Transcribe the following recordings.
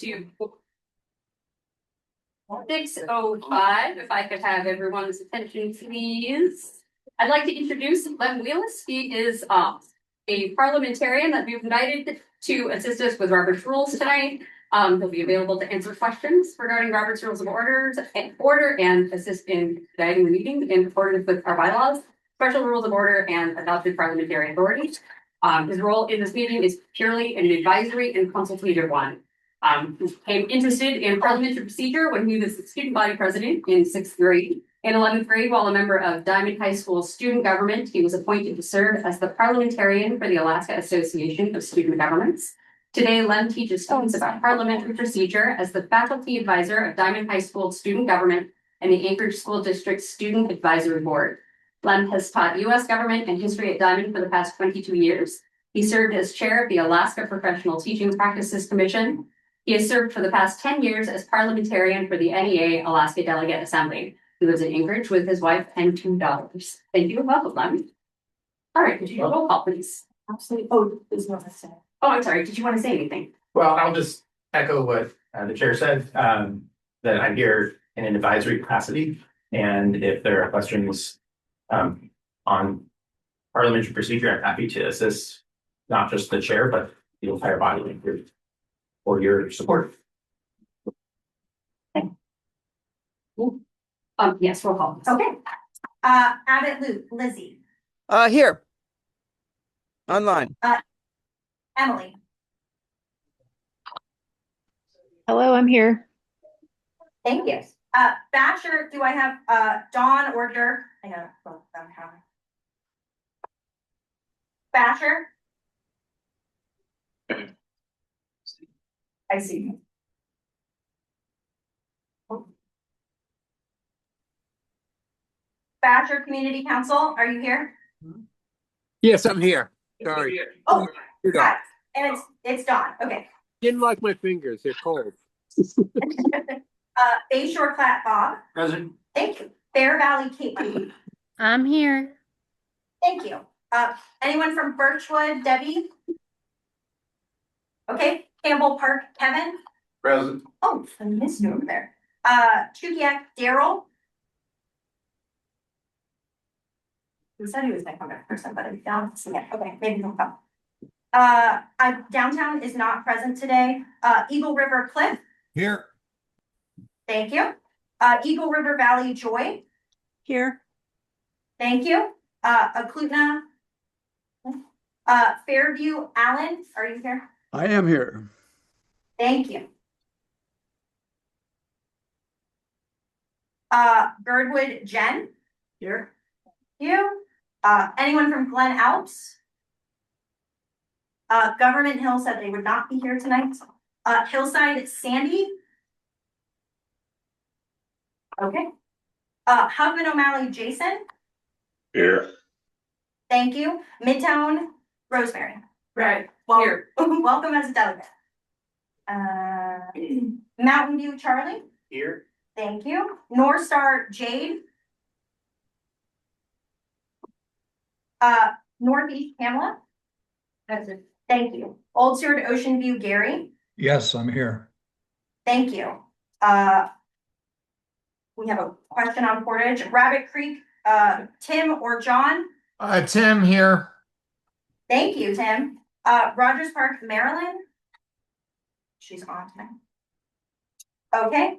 to 6:05, if I could have everyone's attention, please. I'd like to introduce Len Wheelis. He is a parliamentarian that we've invited to assist us with Robert's Rules tonight. He'll be available to answer questions regarding Robert's Rules of Order and assist in guiding the meeting in accordance with our bylaws, special rules of order, and adopted parliamentary authorities. His role in this meeting is purely an advisory and consultative one. He became interested in parliamentary procedure when he was the student body president in 6th grade. In 11th grade, while a member of Diamond High School student government, he was appointed to serve as the parliamentarian for the Alaska Association of Student Governments. Today, Len teaches students about parliamentary procedure as the faculty advisor of Diamond High School student government and the Anchorage School District Student Advisory Board. Len has taught U.S. government and history at Diamond for the past 22 years. He served as chair of the Alaska Professional Teaching Practices Commission. He has served for the past 10 years as parliamentarian for the NEA Alaska Delegate Assembly. He lives in Anchorage with his wife and 2 daughters. Thank you and welcome, Len. All right, could you do a roll call, please? Absolutely. Oh, there's no say. Oh, I'm sorry. Did you want to say anything? Well, I'll just echo what the chair said, that I'm here in an advisory capacity. And if there are questions on parliamentary procedure, I'm happy to assist not just the chair, but the entire body for your support. Yes, roll call. Okay. Abbott, Luke, Lizzie. Here. Online. Emily. Hello, I'm here. Thank you. Basher, do I have Dawn or Dirk? I know both of them have. Basher. I see. Basher Community Council, are you here? Yes, I'm here. Sorry. Oh, You're hi. And it's Dawn. Okay. Didn't like my fingers. They're cold. Bayshore Plat Bob. President. Thank you. Bear Valley Caitlin. I'm here. Thank you. Anyone from Birchwood, Debbie? Okay. Campbell Park, Kevin. Present. Oh, I missed you over there. Chukiak, Daryl. Who said he was my contact person, but I don't see it. Okay, maybe he'll come. Downtown is not present today. Eagle River Cliff. Here. Thank you. Eagle River Valley Joy. Here. Thank you. Aklutna. Fairview Allen, are you here? I am here. Thank you. Birdwood Jen. Here. Thank you. Anyone from Glen Alps? Government Hill said they would not be here tonight. Hillside Sandy. Okay. Hubman O'Malley Jason. Here. Thank you. Midtown Rosemary. Right. Well, Here. welcome as a delegate. Mountain View Charlie. Here. Thank you. North Star Jade. Northeast Pamela. That's it. Thank you. Old Seward Ocean View Gary. Yes, I'm here. Thank you. We have a question on Portage. Rabbit Creek, Tim or John? Tim here. Thank you, Tim. Rogers Park, Maryland. She's on tonight. Okay.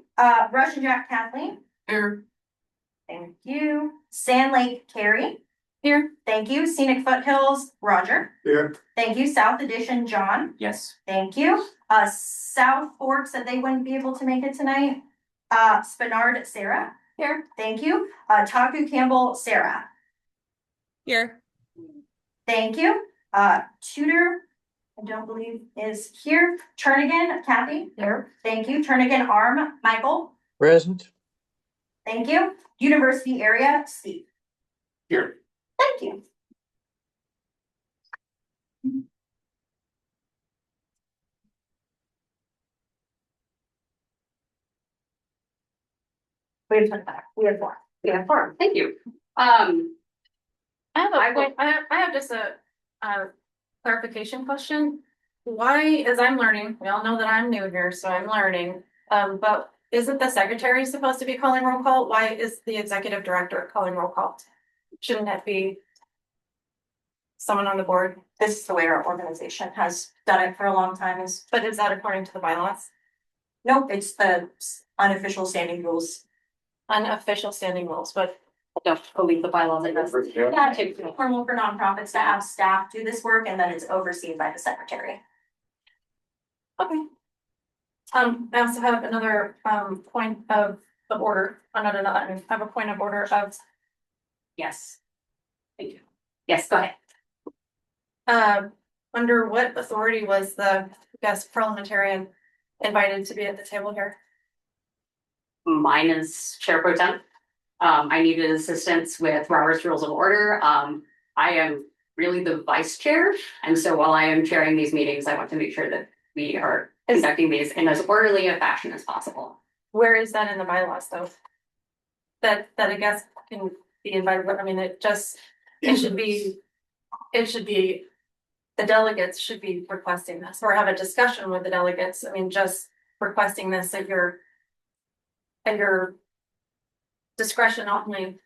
Russian Jack Kathleen. Here. Thank you. Sand Lake Carrie. Here. Thank you. Scenic Foothills, Roger. Here. Thank you. South Edition, John. Yes. Thank you. South Fork said they wouldn't be able to make it tonight. Spenard, Sarah. Here. Thank you. Taku Campbell, Sarah. Here. Thank you. Tudor, I don't believe is here. Turnigan, Kathy. There. Thank you. Turnigan Arm, Michael. Present. Thank you. University Area, Steve. Here. Thank you. We have 25. We have 4. We have 4. Thank you. I have just a clarification question. why, as I'm learning, we all know that I'm new here, so I'm learning. But isn't the secretary supposed to be calling roll call? Why is the executive director calling roll call? Shouldn't that be someone on the board? This is the way our organization has done it for a long time is, But is that according to the bylaws? nope, it's the unofficial standing rules. Unofficial standing rules, but I don't believe the bylaws like this. Yeah, it's normal for nonprofits to have staff do this work and then it's overseen by the secretary. okay. I also have another point of order. Not another, I have a point of order of Yes. Thank you. Yes, go ahead. under what authority was the guest parliamentarian invited to be at the table here? Mine is Chair Pro Tem. I needed assistance with Robert's Rules of Order. I am really the vice chair, and so while I am chairing these meetings, I want to make sure that we are conducting these in as orderly a fashion as possible. Where is that in the bylaws though? That a guest can be invited, I mean, it should be, the delegates should be requesting this, or have a discussion with the delegates. I mean, just requesting this at your discretion only,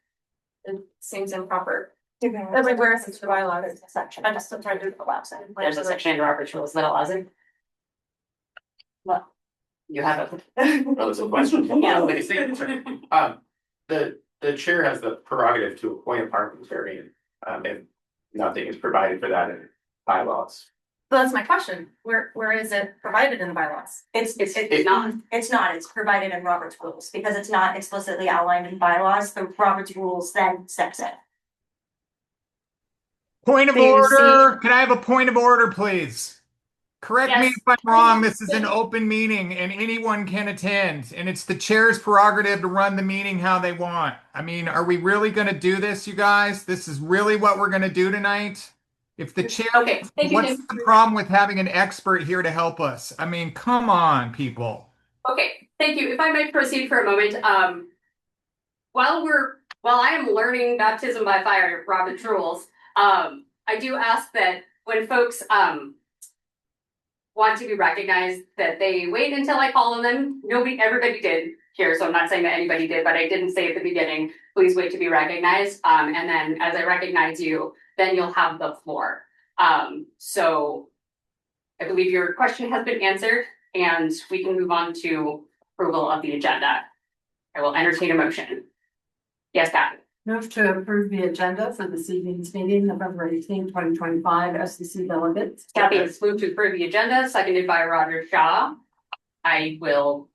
it seems improper. I mean, where is the bylaw? There's a section. I just tried to collapse it. There's a section in Robert's Rules that allows it. Well, you have it. Well, it's a question. Yeah. The chair has the prerogative to appoint a parliamentarian, if nothing is provided for that in bylaws. So that's my question. Where is it provided in the bylaws? It's not. It's not, it's provided in Robert's rules, because it's not explicitly outlined in bylaws, the Robert's rules then steps in. Point of So you order. Can I have a point of order, please? Correct me Yes. if I'm wrong. This is an open meeting and anyone can attend. And it's the chair's prerogative to run the meeting how they want. I mean, are we really going to do this, you guys? This is really what we're going to do tonight? If the chair, Okay, thank you, what's Jim. the problem with having an expert here to help us? I mean, come on, people. Okay, thank you. If I might proceed for a moment, while I am learning baptism by fire, Robert's rules, I do ask that when folks want to be recognized, that they wait until I call on them. Everybody did here, so I'm not saying that anybody did, but I didn't say at the beginning, please wait to be recognized. And then as I recognize you, then you'll have the floor. So I believe your question has been answered, and we can move on to approval of the agenda. I will entertain a motion. Yes, Pat. Move to approve the agenda for this evening's meeting, November 18, 2025, FCC delegates. Kathy has moved to approve the agenda, seconded by Roger Shaw. I will,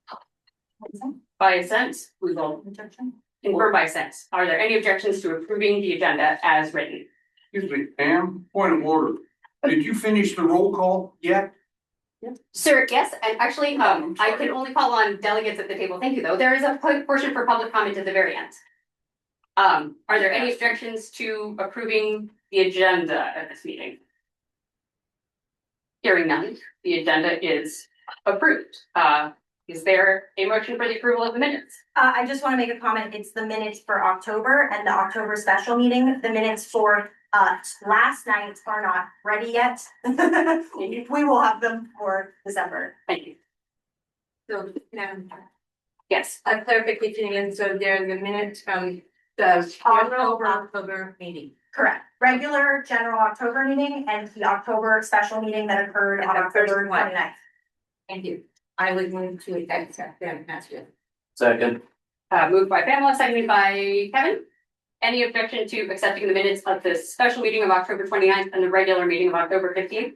by assent, we will confirm by assent. Are there any objections to approving the agenda as written? Excuse me, Pam, point of order. Did you finish the roll call yet? Sir, yes, and actually, I can only call on delegates at the table. Thank you, though. There is a portion for public comment at the very end. Are there any objections to approving the agenda at this meeting? Hearing none, the agenda is approved. Is there a motion for the approval of the minutes? I just want to make a comment, it's the minutes for October and the October special meeting, the minutes for last night are not ready yet. We will have them for December. Thank you. So, Yes, a clarification, and so there's a minute from the October meeting. Correct, regular general October meeting and the October special meeting that occurred on October 29th. Thank you. I would move to accept them as written. Second. moved by Pamela, seconded by Kevin. Any objection to accepting the minutes of the special meeting of October 29th and the regular meeting of October 15th?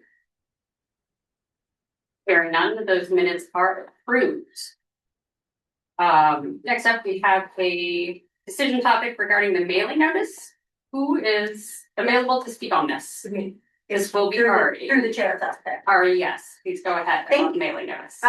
Hearing none, those minutes are approved. Next up, we have a decision topic regarding the mailing notice. Who is available to speak on this? This will be Ari. Through the chair, if that's okay. Ari, yes, please go ahead. Thank you. Mailing notice.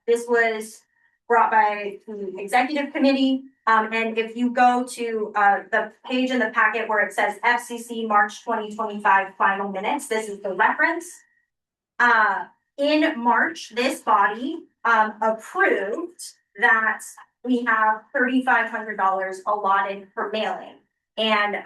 This was brought by the executive committee. And if you go to the page in the packet where it says FCC March 2025 final minutes, this is the reference. In March, this body approved that we have $3,500 allotted for mailing. And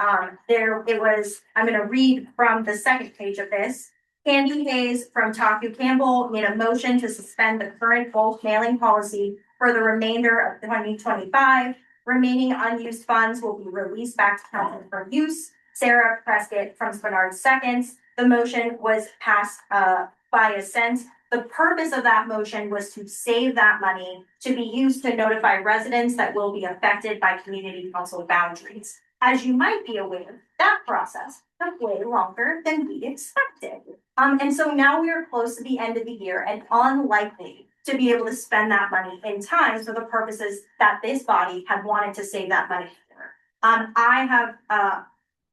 there it was, I'm going to read from the second page of this. Candy Hayes from Taku Campbell made a motion to suspend the current bulk mailing policy for the remainder of 2025. Remaining unused funds will be released back to council for use. Sarah Prescott from Spenard seconds. The motion was passed by assent. The purpose of that motion was to save that money to be used to notify residents that will be affected by community council boundaries. As you might be aware, that process took way longer than we expected. And so now we are close to the end of the year and unlikely to be able to spend that money in time for the purposes that this body had wanted to save that money for. I have,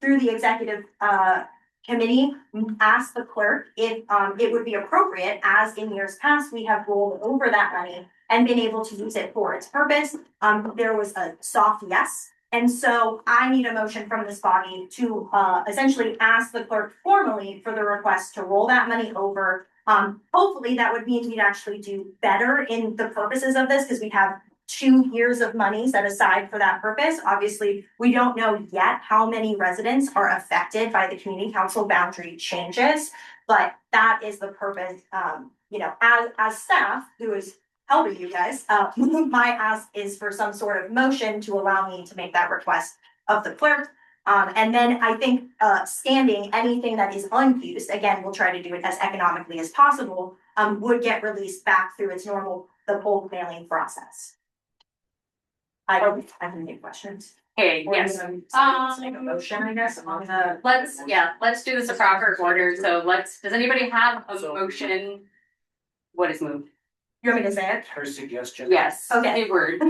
through the executive committee, asked the clerk if it would be appropriate, as in years past, we have rolled over that money and been able to use it for its purpose. There was a soft yes. And so I need a motion from this body to essentially ask the clerk formally for the request to roll that money over. Hopefully that would mean we'd actually do better in the purposes of this, because we have 2 years of money set aside for that purpose. Obviously, we don't know yet how many residents are affected by the community council boundary changes, but that is the purpose. As staff who is helping you guys, my ask is for some sort of motion to allow me to make that request of the clerk. And then I think standing anything that is unused, again, we'll try to do it as economically as possible, would get released back through its normal, the bulk mailing process. I don't have any questions. Okay, yes. Make a motion, I guess, on the. Let's do this in proper order. So does anybody have a motion? What is moved? You want me to say it? Her suggestion. Yes. Okay. Big word.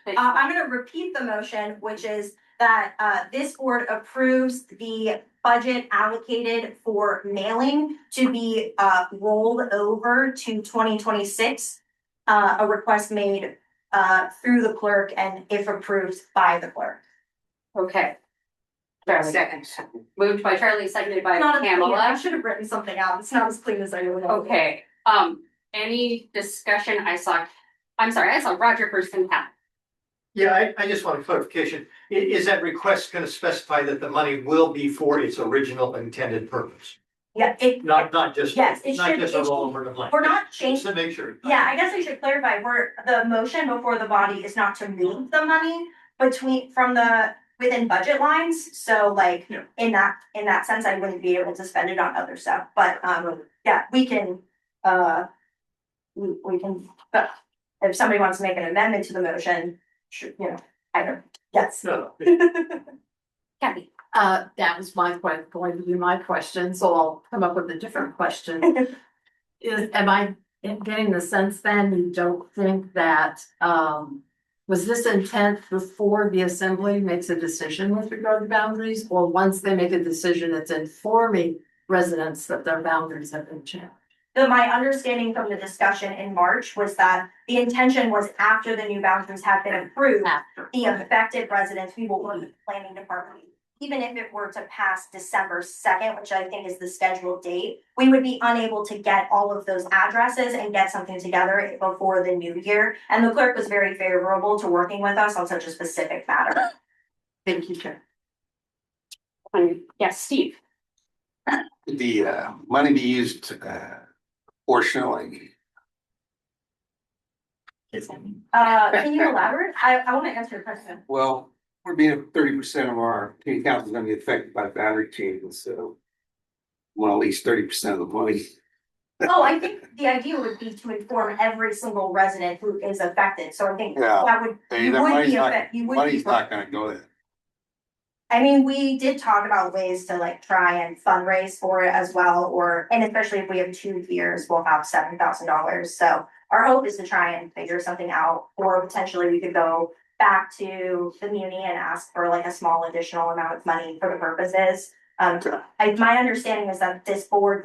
I'm gonna repeat the motion, which is that this board approves the budget allocated for mailing to be rolled over to 2026. A request made through the clerk and if approved by the clerk. Okay. Second. Moved by Charlie, seconded by Not as clean. I Pamela. should have written something out. It's not as clean as I would. Okay, any discussion? I saw Roger first and Pat. Yeah, I just want a clarification. Is that request gonna specify that the money will be for its original intended purpose? Yeah, Not just, Yes, it not should- just it a should- rollover of money. we're not Just changing. to make sure. Yeah, I guess I should clarify, the motion before the body is not to move the money within budget lines. So like, Yeah. in that sense, I wouldn't be able to spend it on other stuff, but yeah, we can, but if somebody wants to make an amendment to the motion, sure, yes. No, Kathy. That was going to be my question, so I'll come up with a different question. Am I getting the sense then you don't think that, was this intent before the assembly makes a decision with regard to boundaries? Or once they make a decision, it's informing residents that their boundaries have been changed? My understanding from the discussion in March was that the intention was after the new boundaries have been approved, the affected residents, we will work with the planning department. Even if it were to pass December 2nd, which I think is the scheduled date, we would be unable to get all of those addresses and get something together before the new year. And the clerk was very favorable to working with us on such a specific matter. Thank you, Chair. Yes, Steve. The money be used proportionally. Can you elaborate? I want to answer your question. Well, we're being 30% of our community council is gonna be affected by boundary changes, so. Well, at least 30% of the money. Oh, I think the idea would be to inform every single resident who is affected, so I think Yeah. that would, Hey, you that would money's be not- affected, you would be. Money's not gonna go there. I mean, we did talk about ways to like try and fundraise for it as well, and especially if we have 2 years, we'll have $7,000. So our hope is to try and figure something out, or potentially we could go back to the muni and ask for like a small additional amount of money for the purposes. My understanding is that this board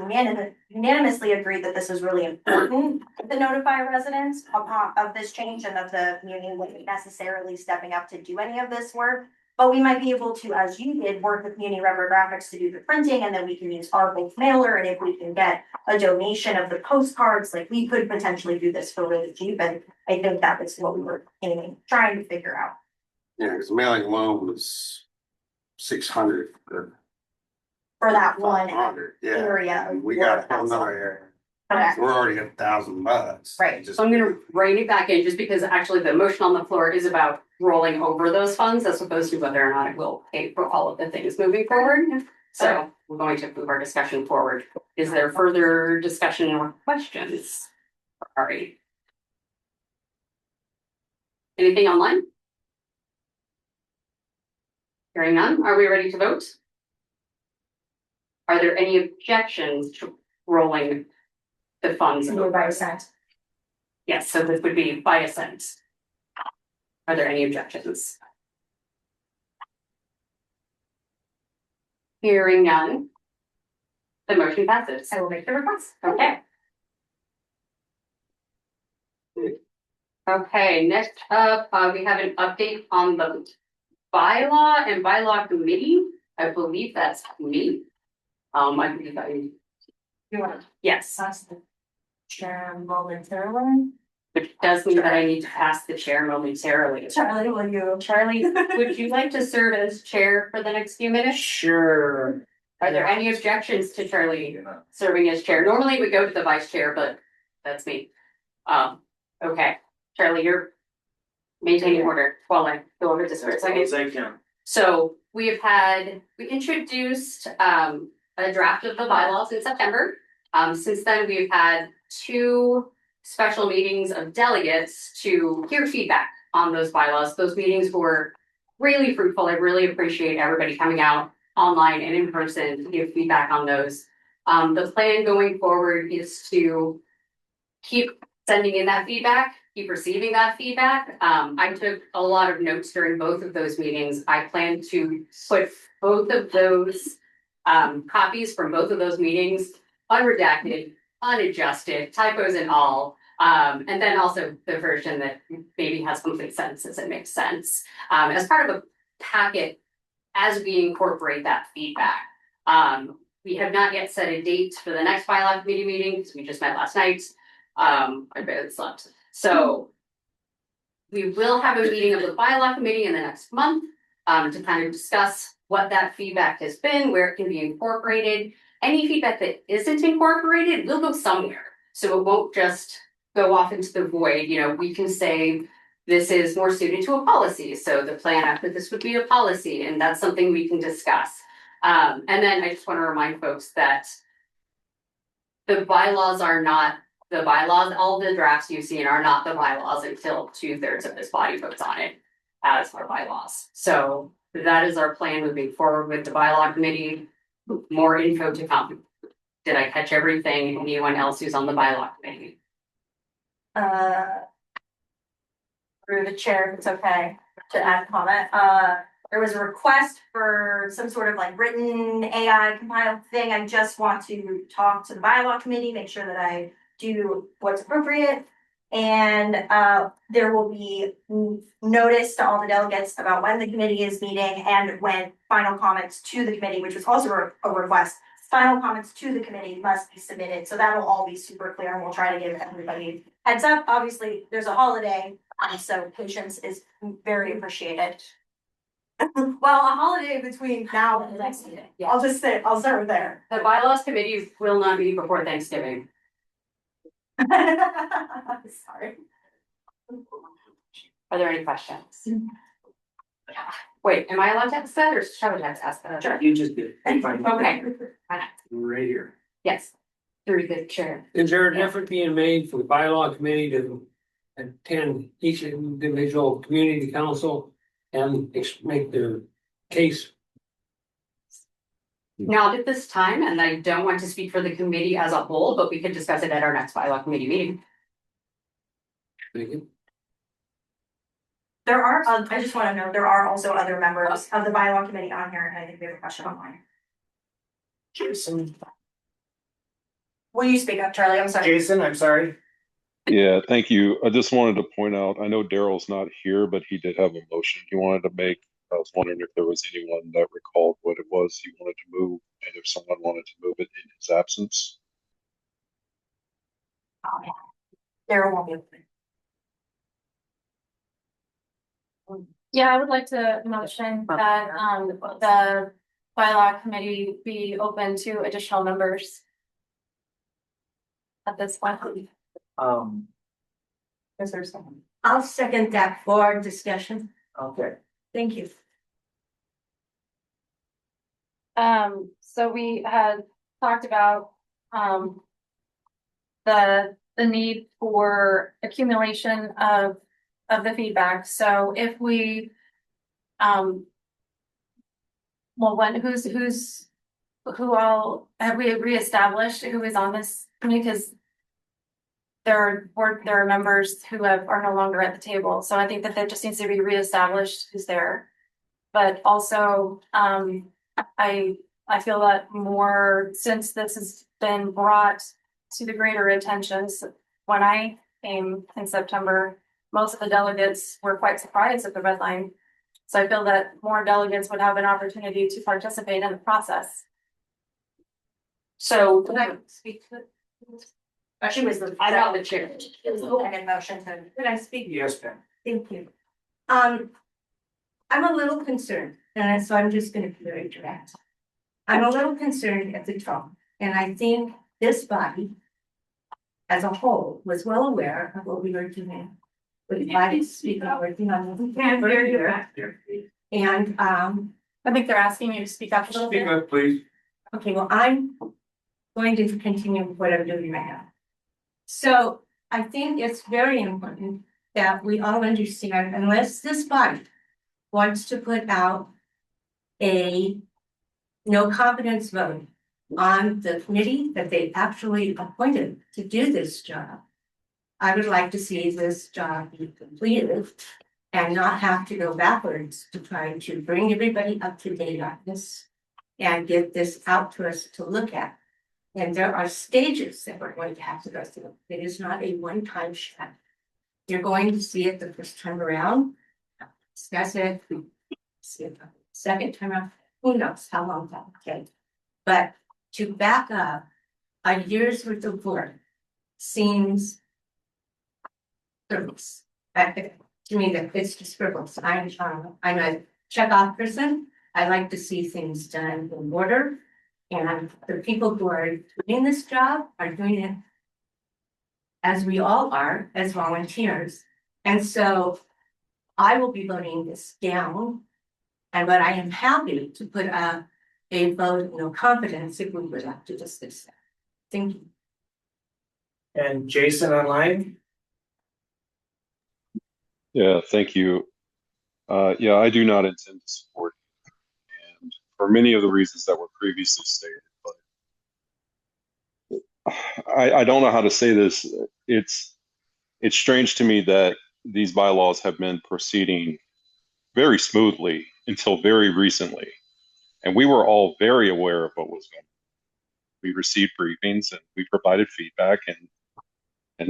unanimously agreed that this was really important to notify residents of this change, and that the muni wouldn't necessarily stepping up to do any of this work. But we might be able to, as you did, work with Muni Rubber Graphics to do the printing, and then we can use our bulk mailer, and if we can get a donation of the postcards, like we could potentially do this for really cheap, and I think that is what we were trying to figure out. Yeah, because mailing alone was 600. for that one 500, yeah. area. We got Council. another area. Okay. We're already at $1,000. Right. Just- So I'm gonna rein it back in just because actually the motion on the floor is about rolling over those funds as opposed to whether or not it will pay for all of the things moving forward. So we're going to move our discussion forward. Is there further discussion or questions? All right. Anything online? Hearing none, are we ready to vote? Are there any objections to rolling the funds Move over? by assent. Yes, so this would be by assent. Are there any objections? Hearing none. The motion passes. I will make the request. Okay. Okay, next up, we have an update on the bylaw and bylaw committee. I believe that's me. I believe You want yes, to pass the chair momentarily? which does mean that I need to pass the chair momentarily. Charlie, will you? Charlie, would you like to serve as chair for the next few minutes? Sure. Are there any objections to Charlie serving as chair? Normally it would go to the vice chair, but that's me. Okay, Charlie, you're maintaining order while I go over this for a second. So we introduced a draft of the bylaws in September. Since then, we've had 2 special meetings of delegates to hear feedback on those bylaws. Those meetings were really fruitful. I really appreciate everybody coming out online and in person to give feedback on those. The plan going forward is to keep sending in that feedback, keep receiving that feedback. I took a lot of notes during both of those meetings. I plan to put both of those copies from both of those meetings unredacted, unadjusted, typos and all. And then also the version that maybe has complete sentences and makes sense as part of a packet as we incorporate that feedback. We have not yet set a date for the next bylaw committee meeting because we just met last night. I barely slept. So we will have a meeting of the bylaw committee in the next month to kind of discuss what that feedback has been, where it can be incorporated. Any feedback that isn't incorporated will go somewhere. So it won't just go off into the void. You know, we can say this is more suited to a policy. So the plan after this would be a policy, and that's something we can discuss. And then I just want to remind folks that the bylaws are not the bylaws. All the drafts you've seen are not the bylaws until 2/3 of this body votes on it as our bylaws. So that is our plan moving forward with the bylaw committee. More info to come. Did I catch everything? Anyone else who's on the bylaw committee? Through the chair, if it's okay to add comment. There was a request for some sort of like written AI compiled thing. I just want to talk to the bylaw committee, make sure that I do what's appropriate. And there will be notice to all the delegates about when the committee is meeting and when final comments to the committee, which was also a request. Final comments to the committee must be submitted. So that'll all be super clear and we'll try to give everybody heads up. Obviously, there's a holiday, so patience is very appreciated. Well, a holiday between now and the next meeting. I'll just say, I'll start there. The bylaws committee will not meet before Thanksgiving. Sorry. Are there any questions? Wait, am I allowed to ask that or shall I have to ask that? Sure. You just did. Okay. Right here. Yes, through the chair. Is there an effort being made for the bylaw committee to attend each individual community council and make their case? Not at this time, and I don't want to speak for the committee as a whole, but we could discuss it at our next bylaw committee meeting. Thank you. There are, I just wanna know, there are also other members of the bylaw committee on here, and I think we have a question online. Jason. Will you speak up, Charlie? I'm sorry. Jason, I'm sorry. Yeah, thank you. I just wanted to point out, I know Daryl's not here, but he did have a motion he wanted to make. I was wondering if there was anyone that recalled what it was he wanted to move, and if someone wanted to move it in his absence. Oh, yeah. Daryl won't be able to. Yeah, I would like to motion that the bylaw committee be open to additional members at this point? Is there someone? I'll second that for discussion. Okay. Thank you. So we had talked about, the need for accumulation of the feedback. So if we, well, who all have we reestablished who is on this committee? Because there are members who are no longer at the table. So I think that just needs to be reestablished who's there. But also, I feel that more since this has been brought to the greater attentions. When I came in September, most of the delegates were quite surprised at the red line. So I feel that more delegates would have an opportunity to participate in the process. So Could I speak to it? she was I'm not the chair. It was an motion. Could I speak? Yes, ma'am. Thank you. I'm a little concerned, and so I'm just gonna be very direct. I'm a little concerned at the tone, and I think this body as a whole was well aware of what we were doing. With body speaking, working on the and I think they're asking you to speak up a little bit. Speak up, please. okay, well, I'm going to continue what I'm doing right now. So I think it's very important that we all understand, unless this body wants to put out a no confidence vote on the committee that they actually appointed to do this job, I would like to see this job be completed and not have to go backwards to try to bring everybody up to date on this and get this out to us to look at. And there are stages that we're going to have to go through. It is not a one-time shot. You're going to see it the first time around, discuss it, see it the second time around. Who knows how long that will take? But to back up a year's worth of work seems frivolous. To me, that it's just frivolous. I'm a check-off person. I like to see things done in order. And the people who are doing this job are doing it as we all are, as volunteers. And so I will be voting this down. But I am happy to put a vote of no confidence if we would like to discuss that. Thank you. And Jason online? Yeah, thank you. Yeah, I do not intend to support it, and for many of the reasons that were previously stated, but I don't know how to say this. It's strange to me that these bylaws have been proceeding very smoothly until very recently. And we were all very aware of what was going on. We received briefings and we provided feedback, and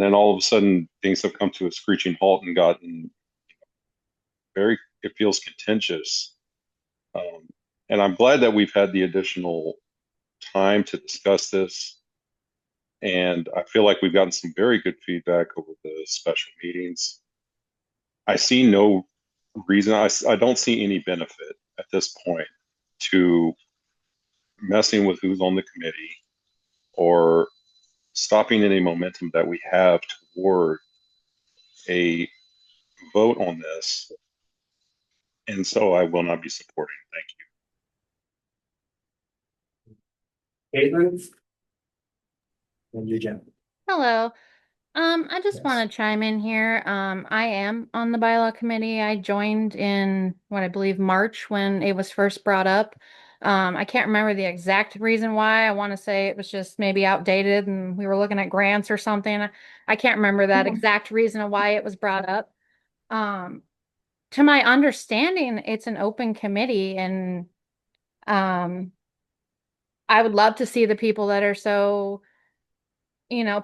then all of a sudden things have come to a screeching halt and gotten it feels contentious. And I'm glad that we've had the additional time to discuss this. And I feel like we've gotten some very good feedback over the special meetings. I see no reason, I don't see any benefit at this point to messing with who's on the committee or stopping any momentum that we have toward a vote on this. And so I will not be supporting. Thank you. Caitlin? And you, Jen. Hello. I just want to chime in here. I am on the bylaw committee. I joined in what I believe March when it was first brought up. I can't remember the exact reason why. I want to say it was just maybe outdated and we were looking at grants or something. I can't remember that exact reason of why it was brought up. To my understanding, it's an open committee, and I would love to see the people that are so,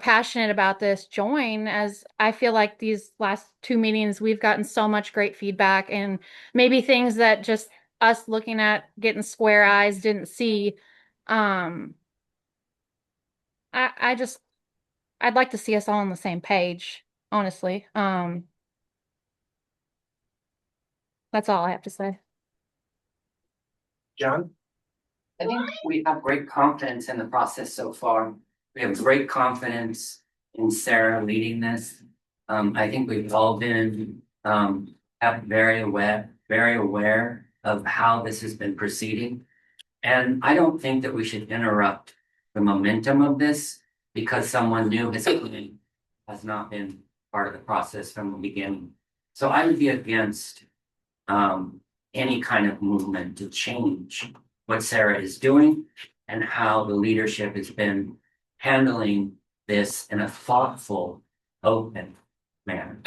passionate about this join, as I feel like these last two meetings, we've gotten so much great feedback and maybe things that just us looking at getting square eyes didn't see. I'd like to see us all on the same page, honestly. That's all I have to say. John? I think we have great confidence in the process so far. We have great confidence in Sarah leading this. I think we've all been very aware of how this has been proceeding. And I don't think that we should interrupt the momentum of this because someone new has not been part of the process from the beginning. So I would be against any kind of movement to change what Sarah is doing and how the leadership has been handling this in a thoughtful, open manner.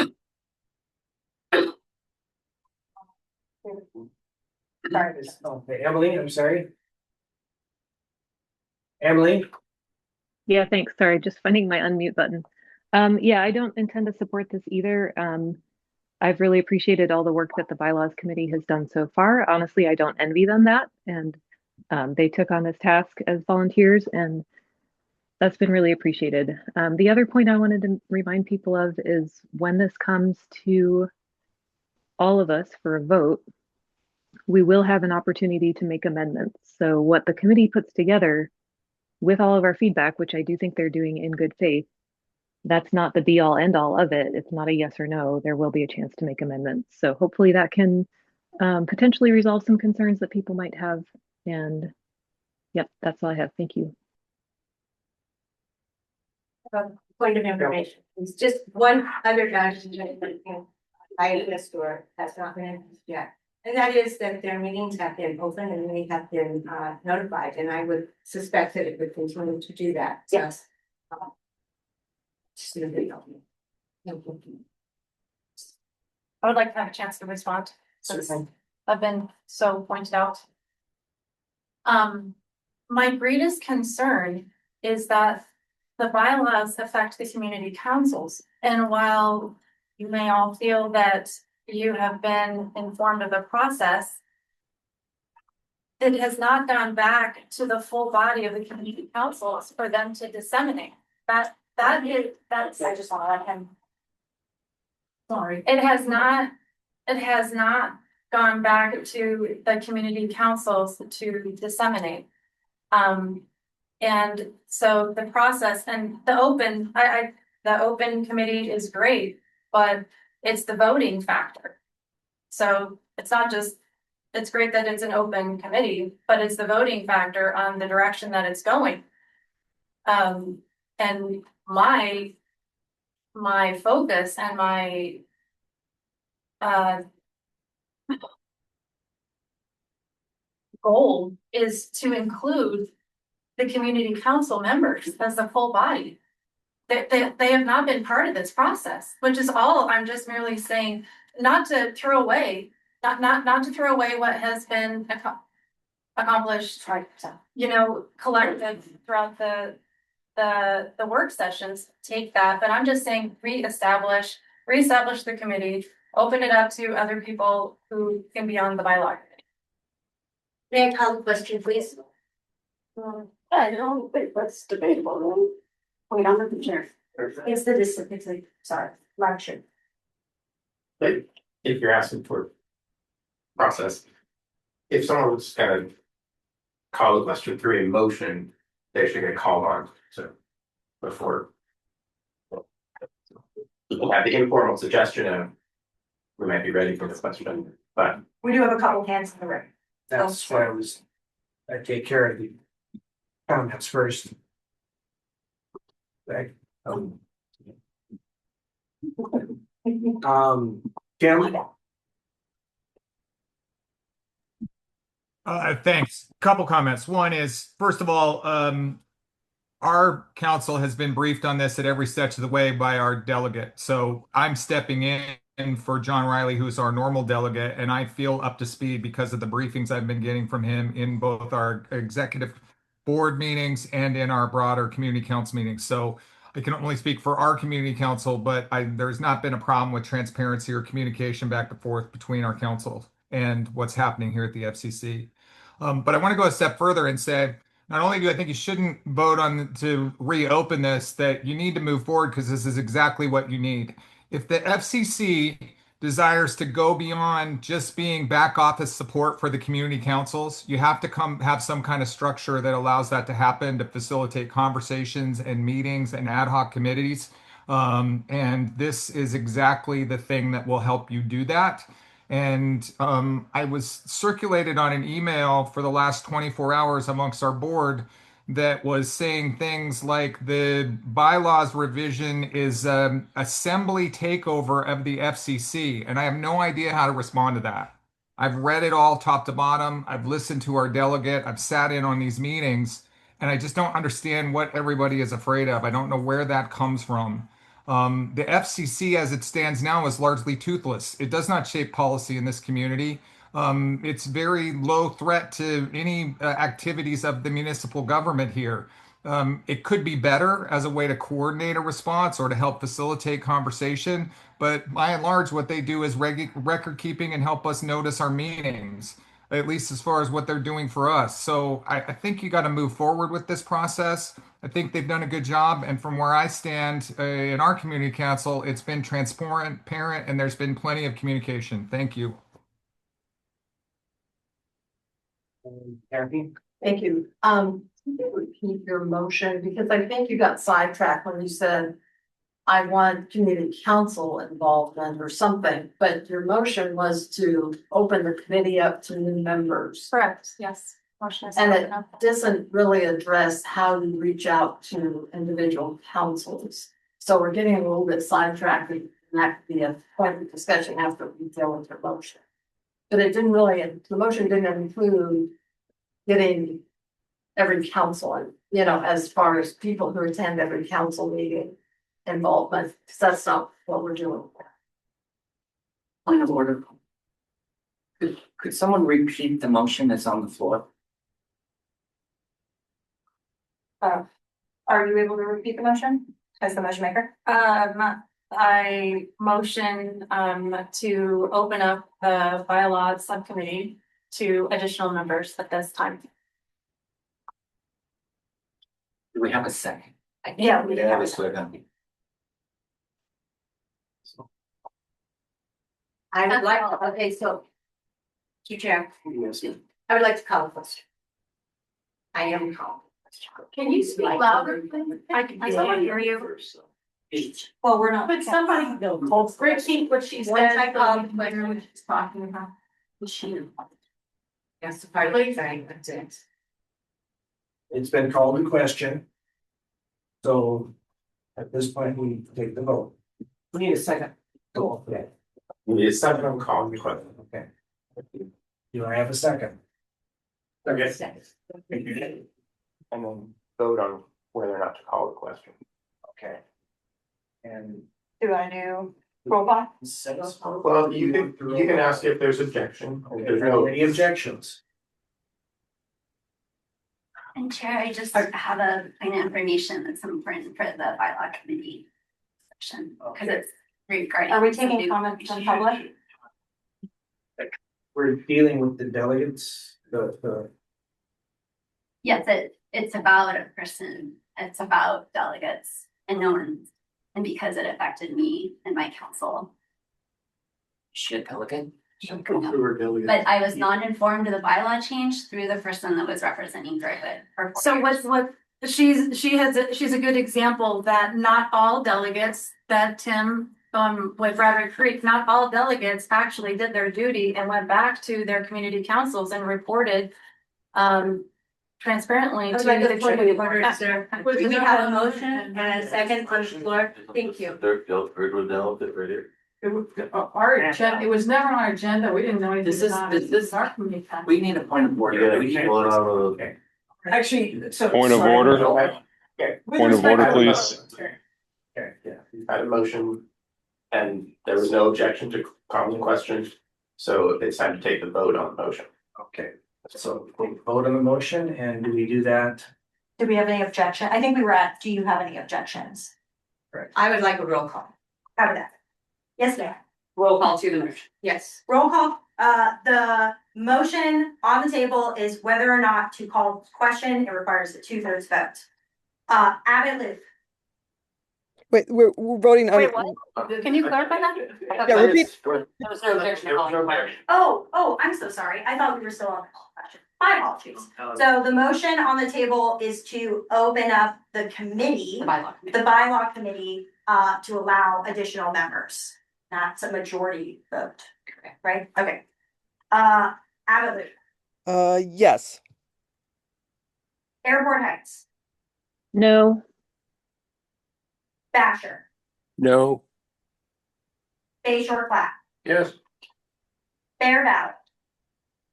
Okay, Emily, I'm sorry. Emily? Yeah, thanks. Sorry, just finding my unmute button. Yeah, I don't intend to support this either. I've really appreciated all the work that the bylaws committee has done so far. Honestly, I don't envy them that. And they took on this task as volunteers, and that's been really appreciated. The other point I wanted to remind people of is when this comes to all of us for a vote, we will have an opportunity to make amendments. So what the committee puts together with all of our feedback, which I do think they're doing in good faith, that's not the be all end all of it. It's not a yes or no. There will be a chance to make amendments. So hopefully that can potentially resolve some concerns that people might have. And yep, that's all I have. Thank you. Point of information, it's just one other document that I missed or has not been in yet. And that is that their meetings have been open and they have been notified, and I would suspect that it would continue to do that. Yes. I would like to have a chance to respond, since I've been so pointed out. My greatest concern is that the bylaws affect the community councils. And while you may all feel that you have been informed of the process, it has not gone back to the full body of the community councils for them to disseminate. That's I just want to let him. Sorry. It has not gone back to the community councils to disseminate. And so the process and the open committee is great, but it's the voting factor. So it's not just, it's great that it's an open committee, but it's the voting factor on the direction that it's going. And my focus and my goal is to include the community council members as the full body. They have not been part of this process, which is all I'm just merely saying, not to throw away, not to throw away what has been accomplished, collective throughout the work sessions, take that, but I'm just saying reestablish the committee, open it up to other people who can be on the bylaw committee. May I call the question, please? I don't think that's debatable. Wait, I'm the chair. It's the sorry, lecture. But if you're asking for process, if someone was gonna call a question through a motion, they should get called on. So before people have the informal suggestion of we might be ready for this question, but We do have a couple hands in the room. That's why I take care of the comments first. Right. Jim? Thanks. Couple comments. One is, first of all, our council has been briefed on this at every step of the way by our delegate. So I'm stepping in for John Riley, who's our normal delegate, and I feel up to speed because of the briefings I've been getting from him in both our executive board meetings and in our broader community council meetings. So I can only speak for our community council, but there's not been a problem with transparency or communication back and forth between our council and what's happening here at the FCC. But I want to go a step further and say, not only do I think you shouldn't vote on to reopen this, that you need to move forward because this is exactly what you need. If the FCC desires to go beyond just being back office support for the community councils. You have to have some kind of structure that allows that to happen to facilitate conversations and meetings and ad hoc committees. And this is exactly the thing that will help you do that. And I was circulated on an email for the last 24 hours amongst our board that was saying things like the bylaws revision is assembly takeover of the FCC. And I have no idea how to respond to that. I've read it all top to bottom. I've listened to our delegate. I've sat in on these meetings, and I just don't understand what everybody is afraid of. I don't know where that comes from. The FCC, as it stands now, is largely toothless. It does not shape policy in this community. It's very low threat to any activities of the municipal government here. It could be better as a way to coordinate a response or to help facilitate conversation. But by and large, what they do is record keeping and help us notice our meetings, at least as far as what they're doing for us. So I think you got to move forward with this process. I think they've done a good job. And from where I stand in our community council, it's been transparent, and there's been plenty of communication. Thank you. Kathy? Thank you. Can you repeat your motion? Because I think you got sidetracked when you said, I want community council involvement or something, but your motion was to open the committee up to new members. Correct, yes. Motion is And open it up. doesn't really address how you reach out to individual councils. So we're getting a little bit sidetracked, and that could be a point of discussion after we deal with your motion. But it didn't really, the motion didn't include getting every council, and as far as people who attend every council meeting involvement, because that's not what we're doing. Point of order. Could someone repeat the motion that's on the floor? Are you able to repeat the motion as the motion maker? I motion to open up the bylaws subcommittee to additional members at this time. Do we have a second? Yeah, we have a second. I would like, okay, so. Chair, I would like to call a question. I am calling. Can you speak louder, please? I can't hear you. Well, we're not. But somebody repeat what she said. I called what she's talking about. Yes, pardon, sorry, that's it. It's been called in question. So at this point, we take the vote. We need a second. Go on. We need a second on calling the question. Okay. Do I have a second? Okay. And then vote on whether or not to call the question. Okay. And Do I do roll call? Well, you can ask if there's objection. If there's no any objections. And Chair, I just have a point of information that's important for the bylaw committee section, because it's regarding. Are we taking comments from public? We're dealing with the delegates, the. Yes, it's about a person, it's about delegates and no one, and because it affected me and my council. Shit, delegate. But I was not informed of the bylaw change through the person that was representing Druid. So what she's a good example that not all delegates that Tim with Bradford Creek, not all delegates actually did their duty and went back to their community councils and reported transparently to the community. We have a motion and a second on the floor. Thank you. Our agenda, it was never on our agenda. We didn't know anything about it. This is our community. We need a point of order. Actually, so. Point of sorry. order. Okay. Point of order, please. Okay, yeah. We've had a motion and there was no objection to calling the question. So it's time to take the vote on the motion. Okay, so we vote on the motion, and do we do that? Do we have any objection? I think we were at, do you have any objections? Correct. I would like a roll call. How about that? Yes, ma'am. Roll call to the motion. Yes. Roll call, the motion on the table is whether or not to call the question. It requires a 2/3 vote. Abbott Luke. Wait, we're voting on. Wait, what? Can you clarify that? Yeah, repeat. There was no objection. Oh, I'm so sorry. I thought we were still on the question. My apologies. So the motion on the table is to open up the committee, the bylaw committee, to allow additional members. That's a majority vote, right? Okay. Abbott, Yes. Airport Heights, No. Basher, No. Bay Shore Flat, Yes. Bear Valley,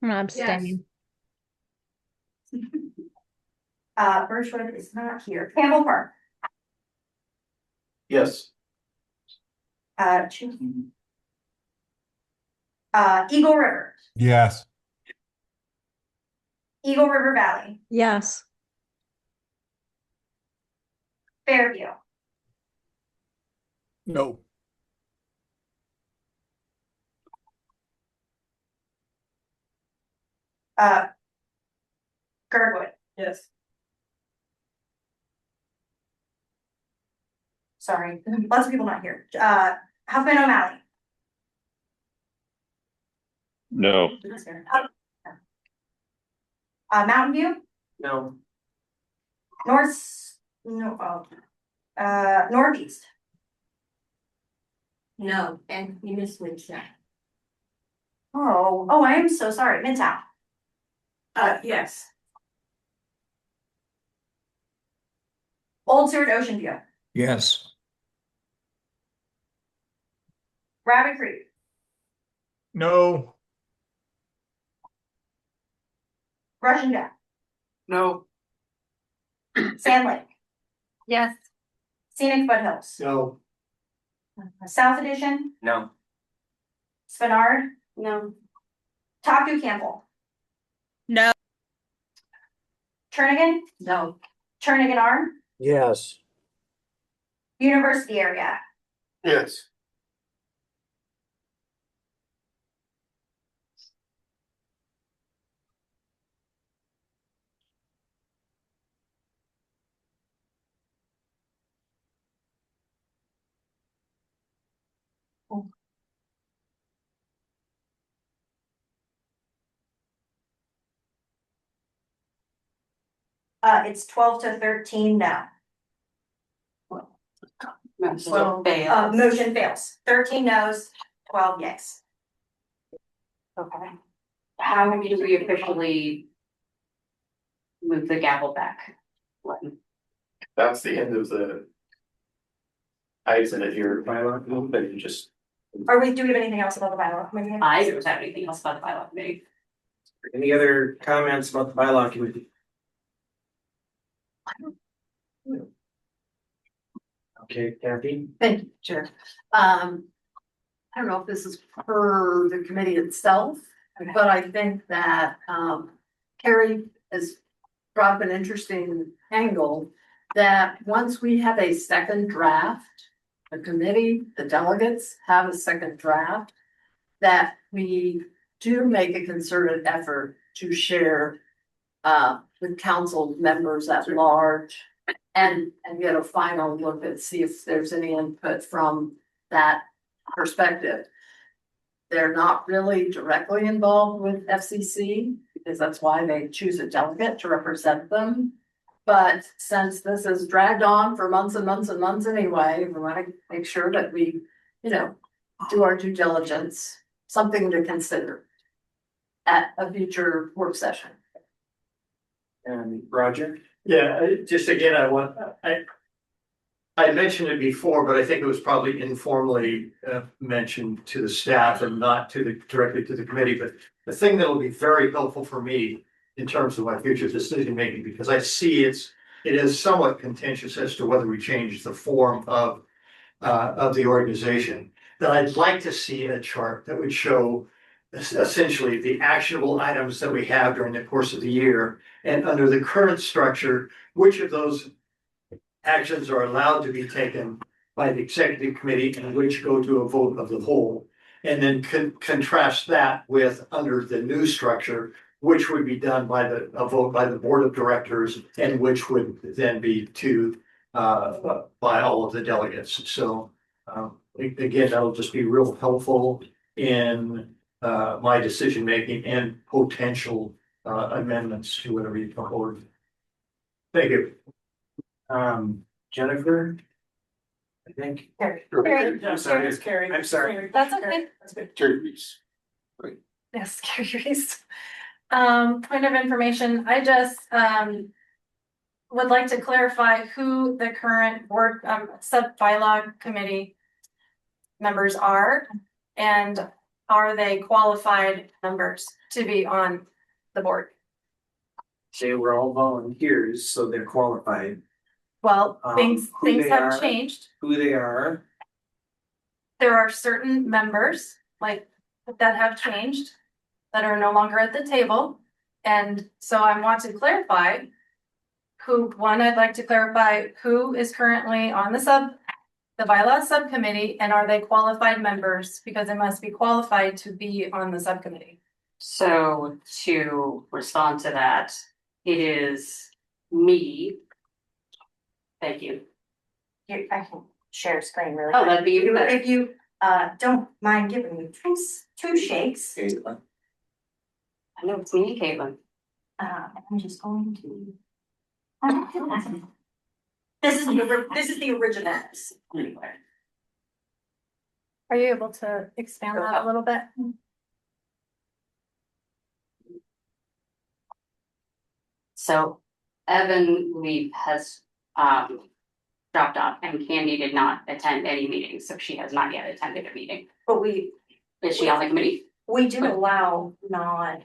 I'm abstaining. Birchwood is not here. Campbell Park, Yes. Eagle River, Yes. Eagle River Valley, Yes. Fairview, No. Girdwood. Yes. Sorry, lots of people not here. Huffman O'Malley. No. Mountain View, No. Northeast. No, and you missed Winston. Oh, I am so sorry. Midtown. Yes. Old Seward Ocean View. Yes. Rabbit Creek. No. Russian Gap. No. Sand Lake. Yes. Scenic Foothills. No. South Edition. No. Spenard. No. Taku Campbell. No. Turnigan. No. Turnigan Arm. Yes. University area. Yes. It's 12 to 13 now. Motion fails. 13 no's, 12 yes. Okay. How do we officially move the gavel back? That's the end of the. I said it here, but you just. Do we have anything else about the bylaw committee? I don't have anything else about the bylaw committee. Any other comments about the bylaw committee? Okay, Kathy? Thank you, Chair. I don't know if this is per the committee itself, but I think that, Carrie has brought up an interesting angle that once we have a second draft, the committee, the delegates have a second draft, that we do make a concerted effort to share with council members at large and get a final look and see if there's any input from that perspective. They're not really directly involved with FCC because that's why they choose a delegate to represent them. But since this has dragged on for months and months and months anyway, we want to make sure that we, do our due diligence, something to consider at a future work session. And Roger? Yeah, just again, I mentioned it before, but I think it was probably informally mentioned to the staff and not directly to the committee. But the thing that will be very helpful for me in terms of my future decision making, because I see it is somewhat contentious as to whether we change the form of the organization. That I'd like to see a chart that would show essentially the actionable items that we have during the course of the year, and under the current structure, which of those actions are allowed to be taken by the executive committee and which go to a vote of the whole. And then contrast that with, under the new structure, which would be done by a vote by the board of directors and which would then be to by all of the delegates. So, again, that'll just be real helpful in my decision making and potential amendments to whatever you come forward. Thank you. Jennifer? I think. Carrie. I'm sorry, it's Carrie. I'm sorry. That's okay. Terry Reese. Yes, Carrie Reese. Point of information, I just would like to clarify who the current board sub bylaw committee members are, and are they qualified members to be on the board? They were all volunteers, so they're qualified. Well, Who things they have are. changed. Who they are, There are certain members like that have changed that are no longer at the table. And so I want to clarify I'd like to clarify who is currently on the bylaws subcommittee, and are they qualified members? Because they must be qualified to be on the subcommittee. So to respond to that, it is me. Thank you. I can share screen really. Oh, quick. that'd be even better. If you don't mind giving me two shakes. I know it's me, Caitlin. I'm just going to. This is the original. Are you able to expand that a little bit? So Evan Leaf has dropped off, and Candy did not attend any meetings, so she has not yet attended a meeting. But Is she on the committee? we do allow non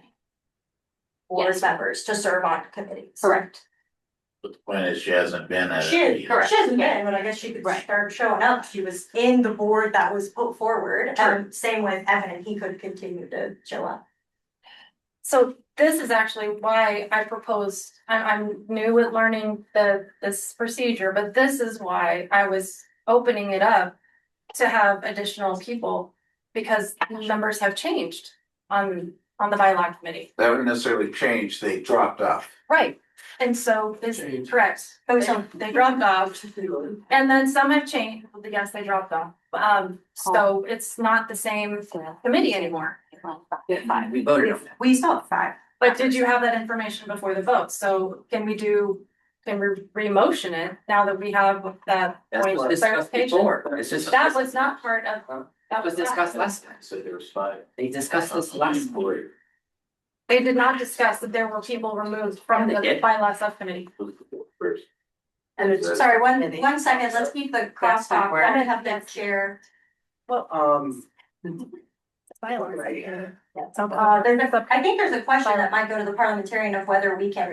board Yes. members to serve on committees. Correct. But the point is, she hasn't been at She it. is, she hasn't been, but I guess she could start showing up. She was in the board that was put forward. Same with Evan, he could continue to show up. So this is actually why I proposed, I'm new at learning this procedure, but this is why I was opening it up to have additional people, because numbers have changed on the bylaw committee. They haven't necessarily changed, they dropped off. Right, and so this is correct. They dropped off, and then some have changed. Yes, they dropped off. So it's not the same committee anymore. We voted on that. We still have 5. But did you have that information before the vote? So can we re-motion it now that we have that That's point what of was discussed clarification? before. It's just. That was not part of. That was discussed last time. So there was 5. They discussed this last board. They did not discuss that there were people removed from the bylaw subcommittee. And sorry, one second, let's keep the crosstalk. I'm gonna have the chair. Well, I think there's a question that might go to the parliamentarian of whether we can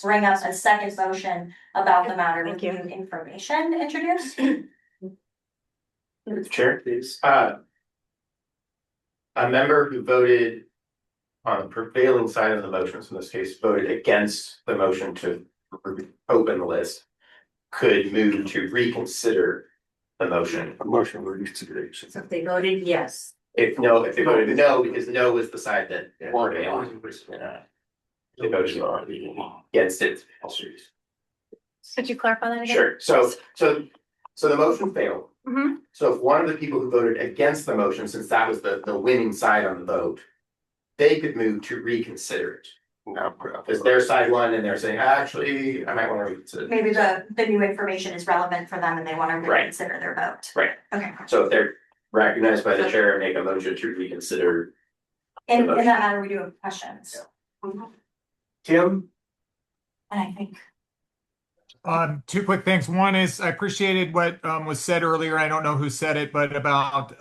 bring up a second motion about the matter with new information introduced. Chair, please. A member who voted on the prevailing side of the motions, in this case, voted against the motion to open the list, could move to reconsider the motion. A motion for reconsideration. If they voted yes. If they voted no, because no was the side that prevailed. They voted against it. Could you clarify that again? Sure, so the motion failed. Mhm. So if one of the people who voted against the motion, since that was the winning side on the vote, they could move to reconsider it. Because their side won and they're saying, actually, I might want to reconsider. Maybe the new information is relevant for them and they want to Right. reconsider their vote. Right. Okay. So if they're recognized by the chair, make a motion to reconsider. In that matter, we do have questions. Tim? And I think. 2 quick things. One is I appreciated what was said earlier. I don't know who said it, but about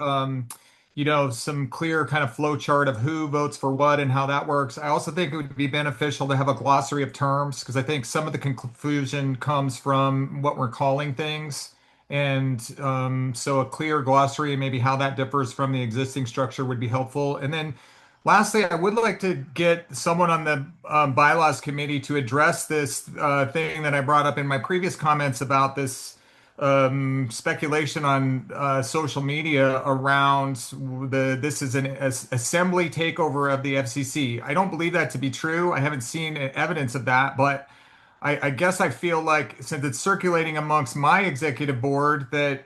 some clear kind of flow chart of who votes for what and how that works. I also think it would be beneficial to have a glossary of terms, because I think some of the confusion comes from what we're calling things. And so a clear glossary and maybe how that differs from the existing structure would be helpful. And then lastly, I would like to get someone on the bylaws committee to address this thing that I brought up in my previous comments about this speculation on social media around this is an assembly takeover of the FCC. I don't believe that to be true. I haven't seen evidence of that, but I guess I feel like since it's circulating amongst my executive board that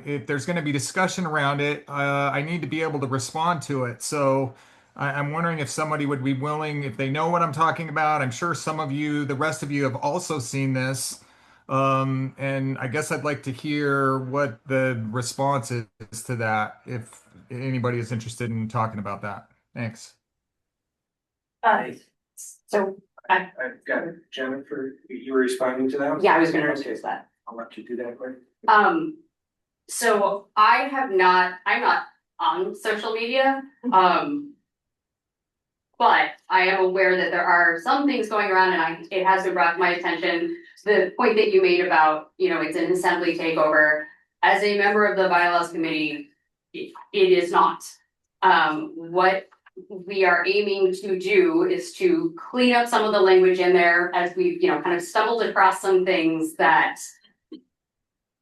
if there's going to be discussion around it, I need to be able to respond to it. So I'm wondering if somebody would be willing, if they know what I'm talking about. I'm sure some of you, the rest of you, have also seen this. And I guess I'd like to hear what the response is to that, if anybody is interested in talking about that. Thanks. So I, I've got it. Jennifer, you were responding to that? yeah, I was gonna respond to that. I'll let you do that quick. So I'm not on social media. But I am aware that there are some things going around and it has been brought to my attention. The point that you made about, it's an assembly takeover. As a member of the bylaws committee, it is not. What we are aiming to do is to clean up some of the language in there as we've, kind of stumbled across some things that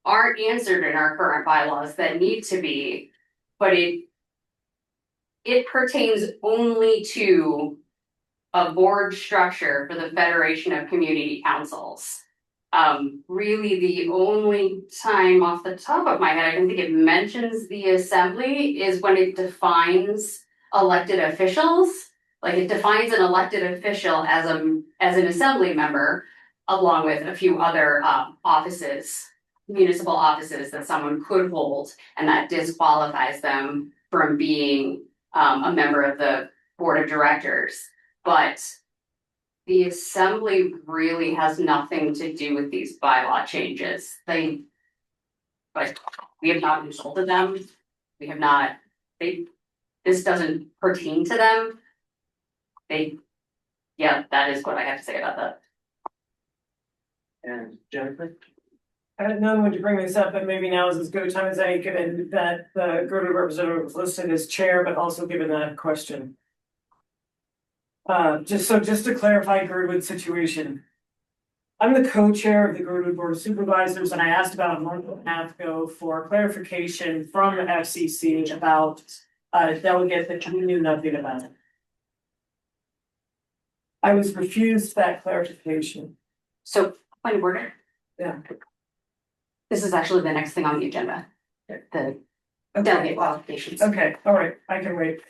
aren't answered in our current bylaws that need to be, but it pertains only to a board structure for the Federation of Community Councils. Really the only time off the top of my head, I can think it mentions the assembly is when it defines elected officials. Like it defines an elected official as an assembly member, along with a few other offices, municipal offices that someone could hold, and that disqualifies them from being a member of the board of directors. But the assembly really has nothing to do with these bylaw changes. We have not consulted them. We have not, this doesn't pertain to them. That is what I have to say about that. And Jennifer? I didn't know when to bring this up, but maybe now is as good a time as any, given that the Girdwood representative was listed as chair, but also given that question. Just to clarify Girdwood's situation. I'm the co-chair of the Girdwood Board of Supervisors, and I asked about a month and a half ago for clarification from the FCC about a delegate that we knew nothing about. I was refused that clarification. So, point of order. Yeah. This is actually the next thing on the agenda. The delegate qualifications. Okay, all right, I can wait.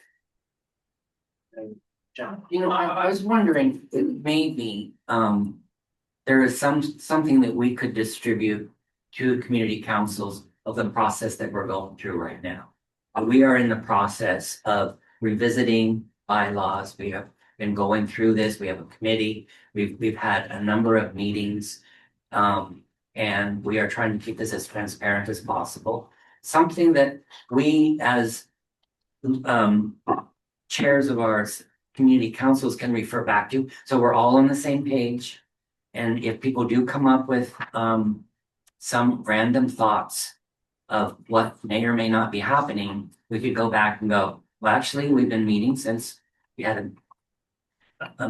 John? I was wondering, if maybe, there is something that we could distribute to the community councils of the process that we're going through right now. We are in the process of revisiting bylaws. We have been going through this. We have a committee. We've had a number of meetings. And we are trying to keep this as transparent as possible. Something that we as chairs of our community councils can refer back to. So we're all on the same page. And if people do come up with some random thoughts of what may or may not be happening, we could go back and go, well, actually, we've been meeting since we had a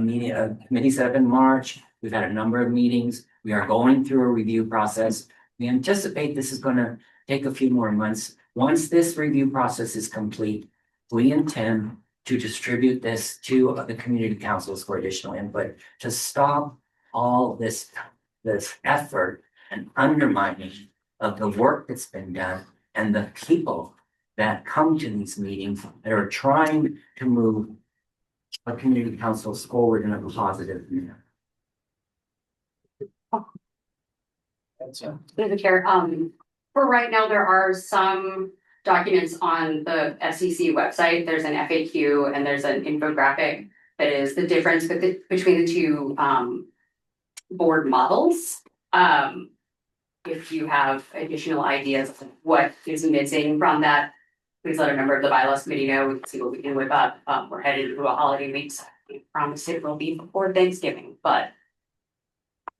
committee set up in March. We've had a number of meetings. We are going through a review process. We anticipate this is going to take a few more months. Once this review process is complete, we intend to distribute this to the community councils for additional input to stop all this effort and undermining of the work that's been done and the people that come to these meetings that are trying to move a community councils forward in a positive manner. Through the chair, for right now, there are some documents on the FCC website. There's an FAQ and there's an infographic that is the difference between the two board models. If you have additional ideas of what is missing from that, please let a member of the bylaws committee know. We can see what we can whip up. We're headed into a holiday week, so I promise it will be before Thanksgiving, but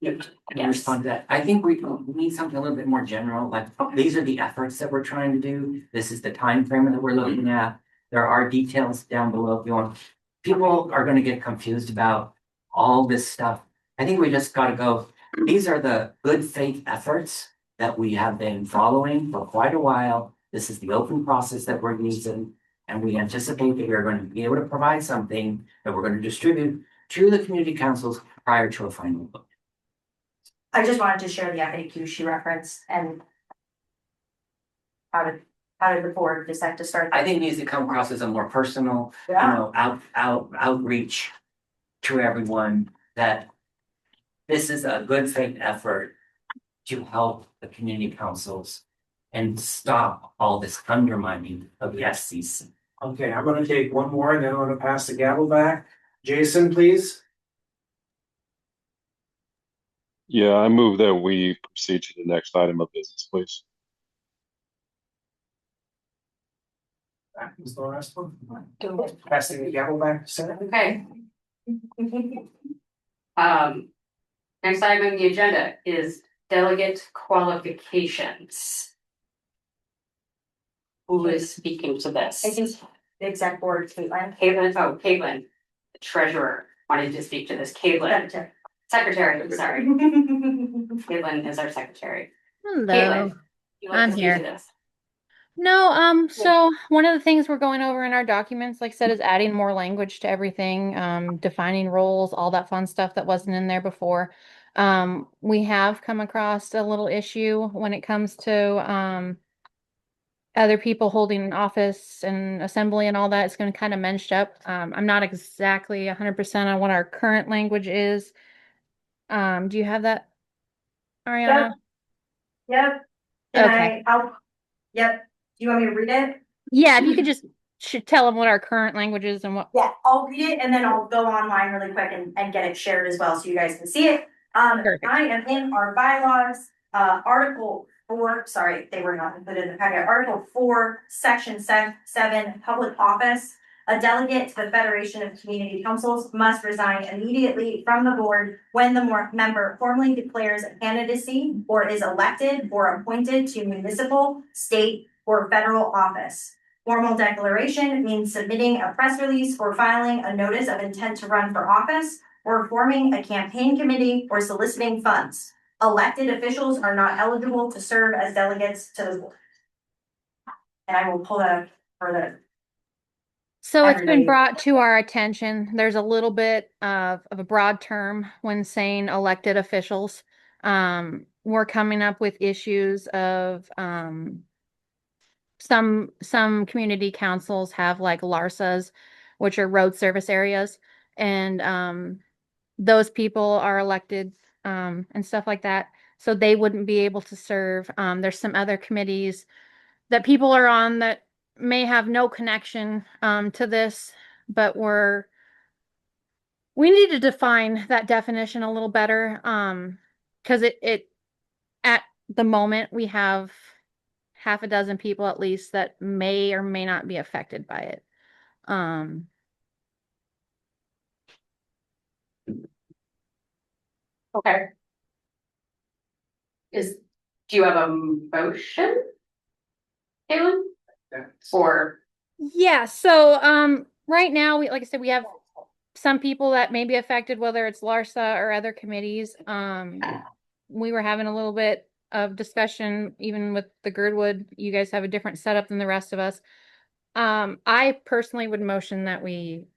Can respond to that. I think we need something a little bit more general, like these are the efforts that we're trying to do. This is the time frame that we're looking at. There are details down below if you want. People are going to get confused about all this stuff. I think we just got to go. These are the good faith efforts that we have been following for quite a while. This is the open process that we're using, and we anticipate that we're going to be able to provide something that we're going to distribute to the community councils prior to a final vote. I just wanted to share the FAQ she referenced and how did the board decide to start? I think it needs to come across as a more personal, Yeah. outreach to everyone that this is a good faith effort to help the community councils and stop all this undermining of the FCC. Okay, I'm gonna take one more and then I'm gonna pass the gavel back. Jason, please. Yeah, I move that we proceed to the next item of business, please. That was the last one. Passing the gavel back to Sarah. Okay. Next item on the agenda is delegate qualifications. Who is speaking to this? I think the exec board, Caitlin. Caitlin, the treasurer, wanted to speak to this. Caitlin. Secretary, I'm sorry. Caitlin is our secretary. Hello. Caitlin, you like I'm to speak here. to this? No, so one of the things we're going over in our documents, like I said, is adding more language to everything, defining roles, all that fun stuff that wasn't in there before. We have come across a little issue when it comes to other people holding office and assembly and all that. It's going to kind of meshed up. I'm not exactly 100% on what our current language is. Do you have that, Ariana? Yep. Okay. Yep. Do you want me to read it? Yeah, if you could just tell them what our current language is and what. Yeah, I'll read it and then I'll go online really quick and get it shared as well so you guys can see it. Perfect. I am in our bylaws, Article 4, sorry, they were not included in the packet. Article 4, Section 7, Public Office. A delegate to the Federation of Community Councils must resign immediately from the board when the member formally declares a candidacy or is elected or appointed to municipal, state, or federal office. Formal declaration means submitting a press release or filing a notice of intent to run for office or forming a campaign committee or soliciting funds. Elected officials are not eligible to serve as delegates to the board. And I will pull that up further. So it's been brought to our attention. There's a little bit of a broad term when saying elected officials. We're coming up with issues of some community councils have like LARSAs, which are road service areas, and those people are elected and stuff like that. So they wouldn't be able to serve. There's some other committees that people are on that may have no connection to this, but we need to define that definition a little better because it at the moment we have half a dozen people at least that may or may not be affected by it. Okay. Do you have a motion, Caitlin? Or Yeah, so right now like I said, we have some people that may be affected, whether it's LARSA or other committees. We were having a little bit of discussion even with the Girdwood. You guys have a different setup than the rest of us. I personally would motion that we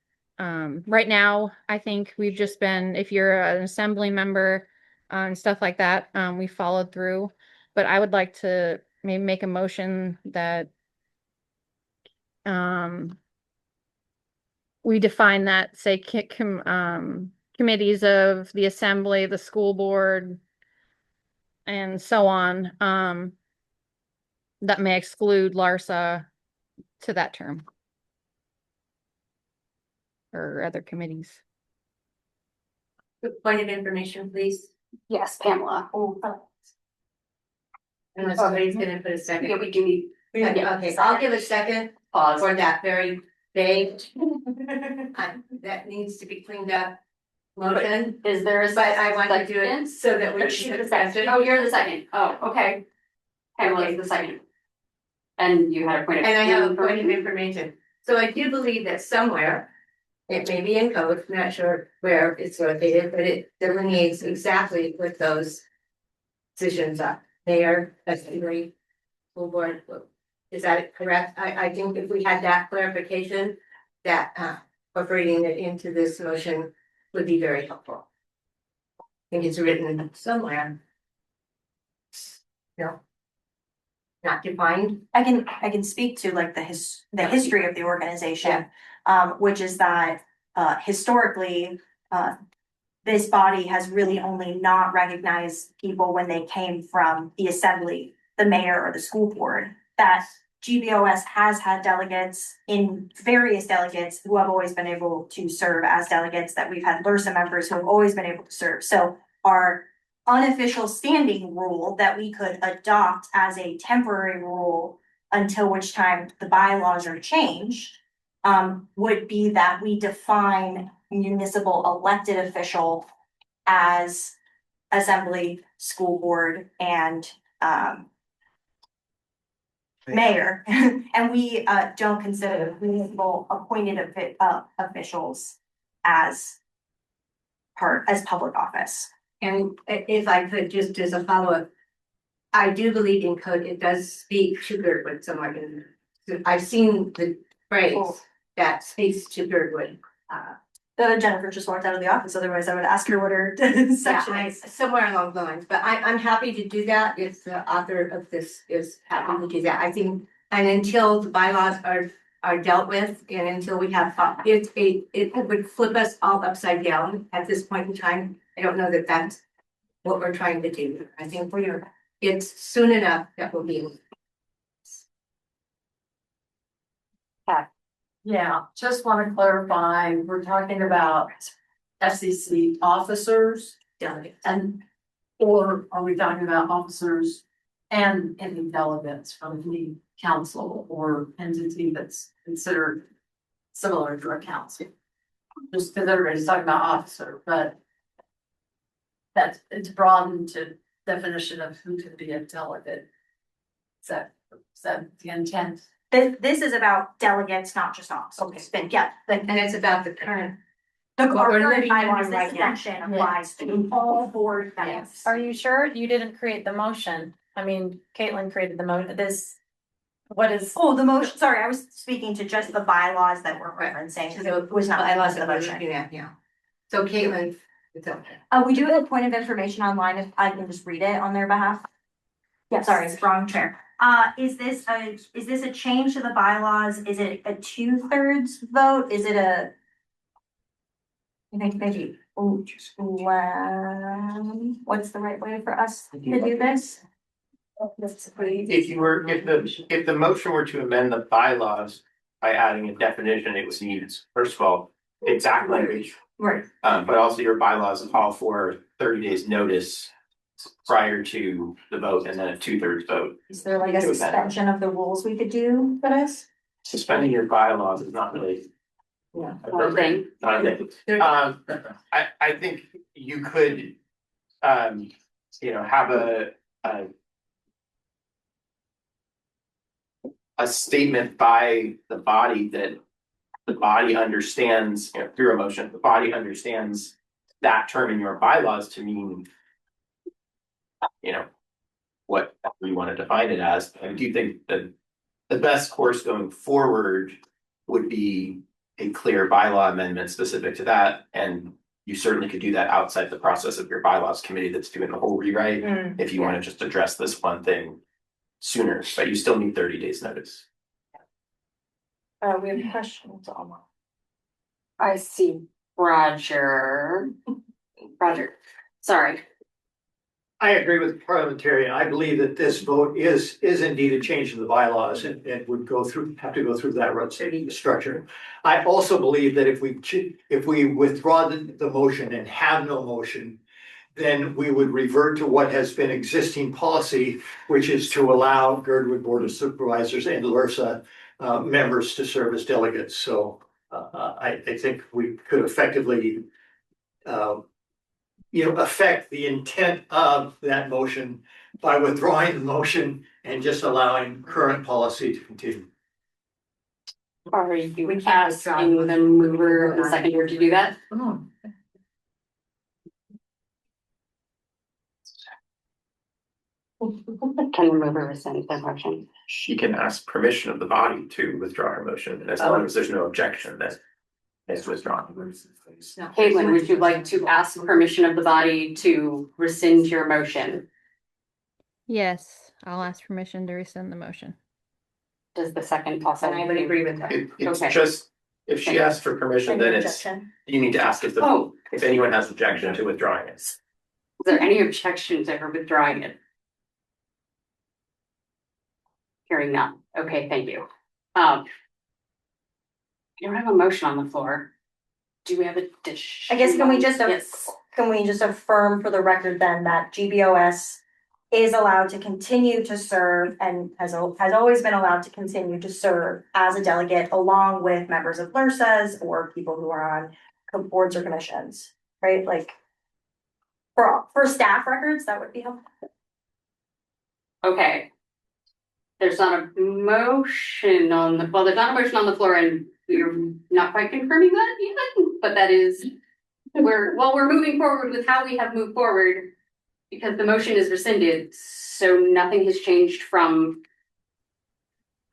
right now, I think we've just been, if you're an assembly member and stuff like that, we followed through. But I would like to maybe make a motion that we define that, say, committees of the assembly, the school board, and so on, that may exclude LARSA to that term. Or other committees. Point of information, please. yes, Pamela. Unless somebody's gonna put a second. Yeah, we do need. Okay, I'll give a second Pause. for that very vague. That needs to be cleaned up. Motion, Is there a? but I want to do it so that we She's can the second. Oh, you're the second. Oh, okay. Pamela is the second. And you had a point of. And I have a point of information. So I do believe that somewhere, it may be in code, not sure where it's located, but it delineates exactly what those positions are. Mayor, assembly, school board. Is that correct? I think if we had that clarification, that incorporating it into this motion would be very helpful. I think it's written somewhere. Not defined. I can speak to like the history of the organization, which is that historically, this body has really only not recognized people when they came from the assembly, the mayor or the school board. That GBOS has had delegates in various delegates who have always been able to serve as delegates, that we've had LURSA members who have always been able to serve. So our unofficial standing rule that we could adopt as a temporary rule until which time the bylaws are changed, would be that we define municipal elected official as assembly, school board, and mayor. And we don't consider municipal appointed officials as public office. And if I could just as a follow-up, I do believe in code, it does speak to Girdwood somewhat. I've seen the phrase that speaks to Girdwood. Jennifer just walked out of the office, otherwise I would ask her what her section is. Somewhere along the lines, but I'm happy to do that if the author of this is happy to do that. I think, and until the bylaws are dealt with, and until we have, it would flip us all upside down at this point in time. I don't know that that's what we're trying to do. I think it's soon enough that we'll be. Yeah, just want to clarify, we're talking about FCC officers and, or are we talking about officers and any delegates from the council or entity that's considered similar to a council? Just because everybody's talking about officer, but it's broadened to definition of who could be a delegate. Is that the intent? This is about delegates, not just officers. Okay. But yeah, And it's about the current. our we're current living in bylaws, right this now. section applies to all board members. Are you sure you didn't create the motion? I mean, Caitlin created the motion, what is? Oh, the motion, sorry, I was speaking to just the bylaws that we're referencing, so it was not Bylaws the that we're motion. looking at, yeah. So Caitlin, it's okay. We do have a point of information online, if I can just read it on their behalf. Yeah, sorry, it's wrong chair. Is this a change to the bylaws? Is it a 2/3 vote? Is it a? I think maybe, what's the right way for us to do this? If the motion were to amend the bylaws by adding a definition, it was needs, first of all, exact language. Right. But also your bylaws call for 30 days notice prior to the vote and then a 2/3 vote. Is there like a suspension of the rules we could do for this? Suspending your bylaws is not really. Yeah. Not a thing. I think you could, have a statement by the body that the body understands, through a motion, the body understands that term in your bylaws to mean, what we want to define it as. I do think that the best course going forward would be a clear bylaw amendment specific to that. And you certainly could do that outside the process of your bylaws committee that's doing the whole rewrite. If you want to just address this one thing sooner, but you still need 30 days notice. We have questions on that. I see Roger, sorry. I agree with the parliamentarian. I believe that this vote is indeed a change in the bylaws and would have to go through that rotating structure. I also believe that if we withdraw the motion and have no motion, then we would revert to what has been existing policy, which is to allow Girdwood Board of Supervisors and LURSA members to serve as delegates. So I think we could effectively affect the intent of that motion by withdrawing the motion and just allowing current policy to continue. Are you asking the mover and seconder to do that? Can the mover rescind the motion? She can ask permission of the body to withdraw her motion, and as long as there's no objection, then it's withdrawn. Caitlin, would you like to ask permission of the body to rescind your motion? Yes. I'll ask permission to rescind the motion. Does the second also? I would agree with that. It's Okay. just, if she asks for permission, then Any it's, objection? you need to ask Oh, if anyone has objection to withdrawing it. is there any objection to her withdrawing it? Hearing none. Okay, thank you. You don't have a motion on the floor. Do we have a dish? I guess can we just, Yes. can we just affirm for the record then that GBOS is allowed to continue to serve and has always been allowed to continue to serve as a delegate along with members of LRSAs or people who are on boards or commissions, right? Like for staff records, that would be helpful. Okay. There's not a motion on the, well, there's not a motion on the floor and we're not quite confirming that even, but that is, we're moving forward with how we have moved forward because the motion is rescinded, so nothing has changed from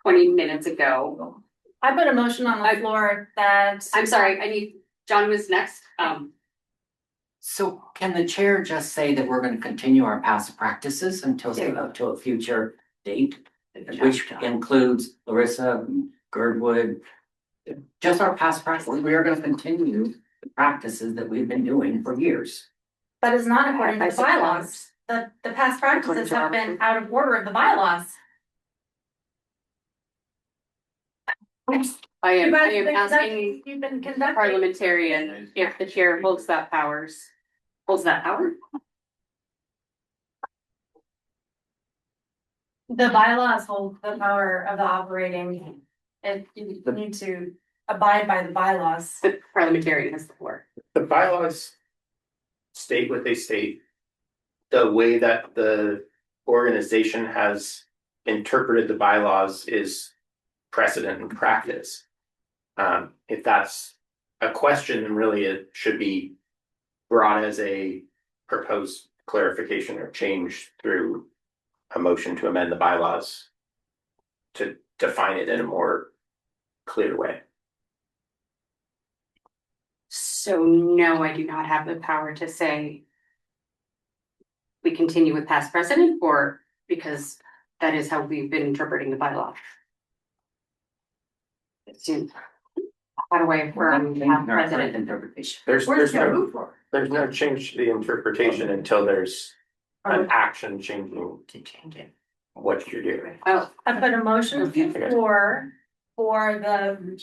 20 minutes ago. I put a motion on the floor that. I'm sorry, John was next. So can the chair just say that we're gonna continue our past practices until a future date? Which includes Larissa, Girdwood, just our past practice. We are gonna continue the practices that we've been doing for years. That is not according to the bylaws. The past practices have been out of order of the bylaws. I am You've asking been the conducting. parliamentarian if the chair holds that power. The bylaws hold the power of the operating. If you need to abide by the bylaws. The parliamentarian has the floor. The bylaws state what they state. The way that the organization has interpreted the bylaws is precedent and practice. If that's a question, then really it should be brought as a proposed clarification or change through a motion to amend the bylaws to define it in a more clear way. So no, I do not have the power to say we continue with past precedent or because that is how we've been interpreting the bylaw. How do I affirm past precedent interpretation? There's no change to the interpretation until there's an action changing what you're doing. Oh, I put a motion on the floor for the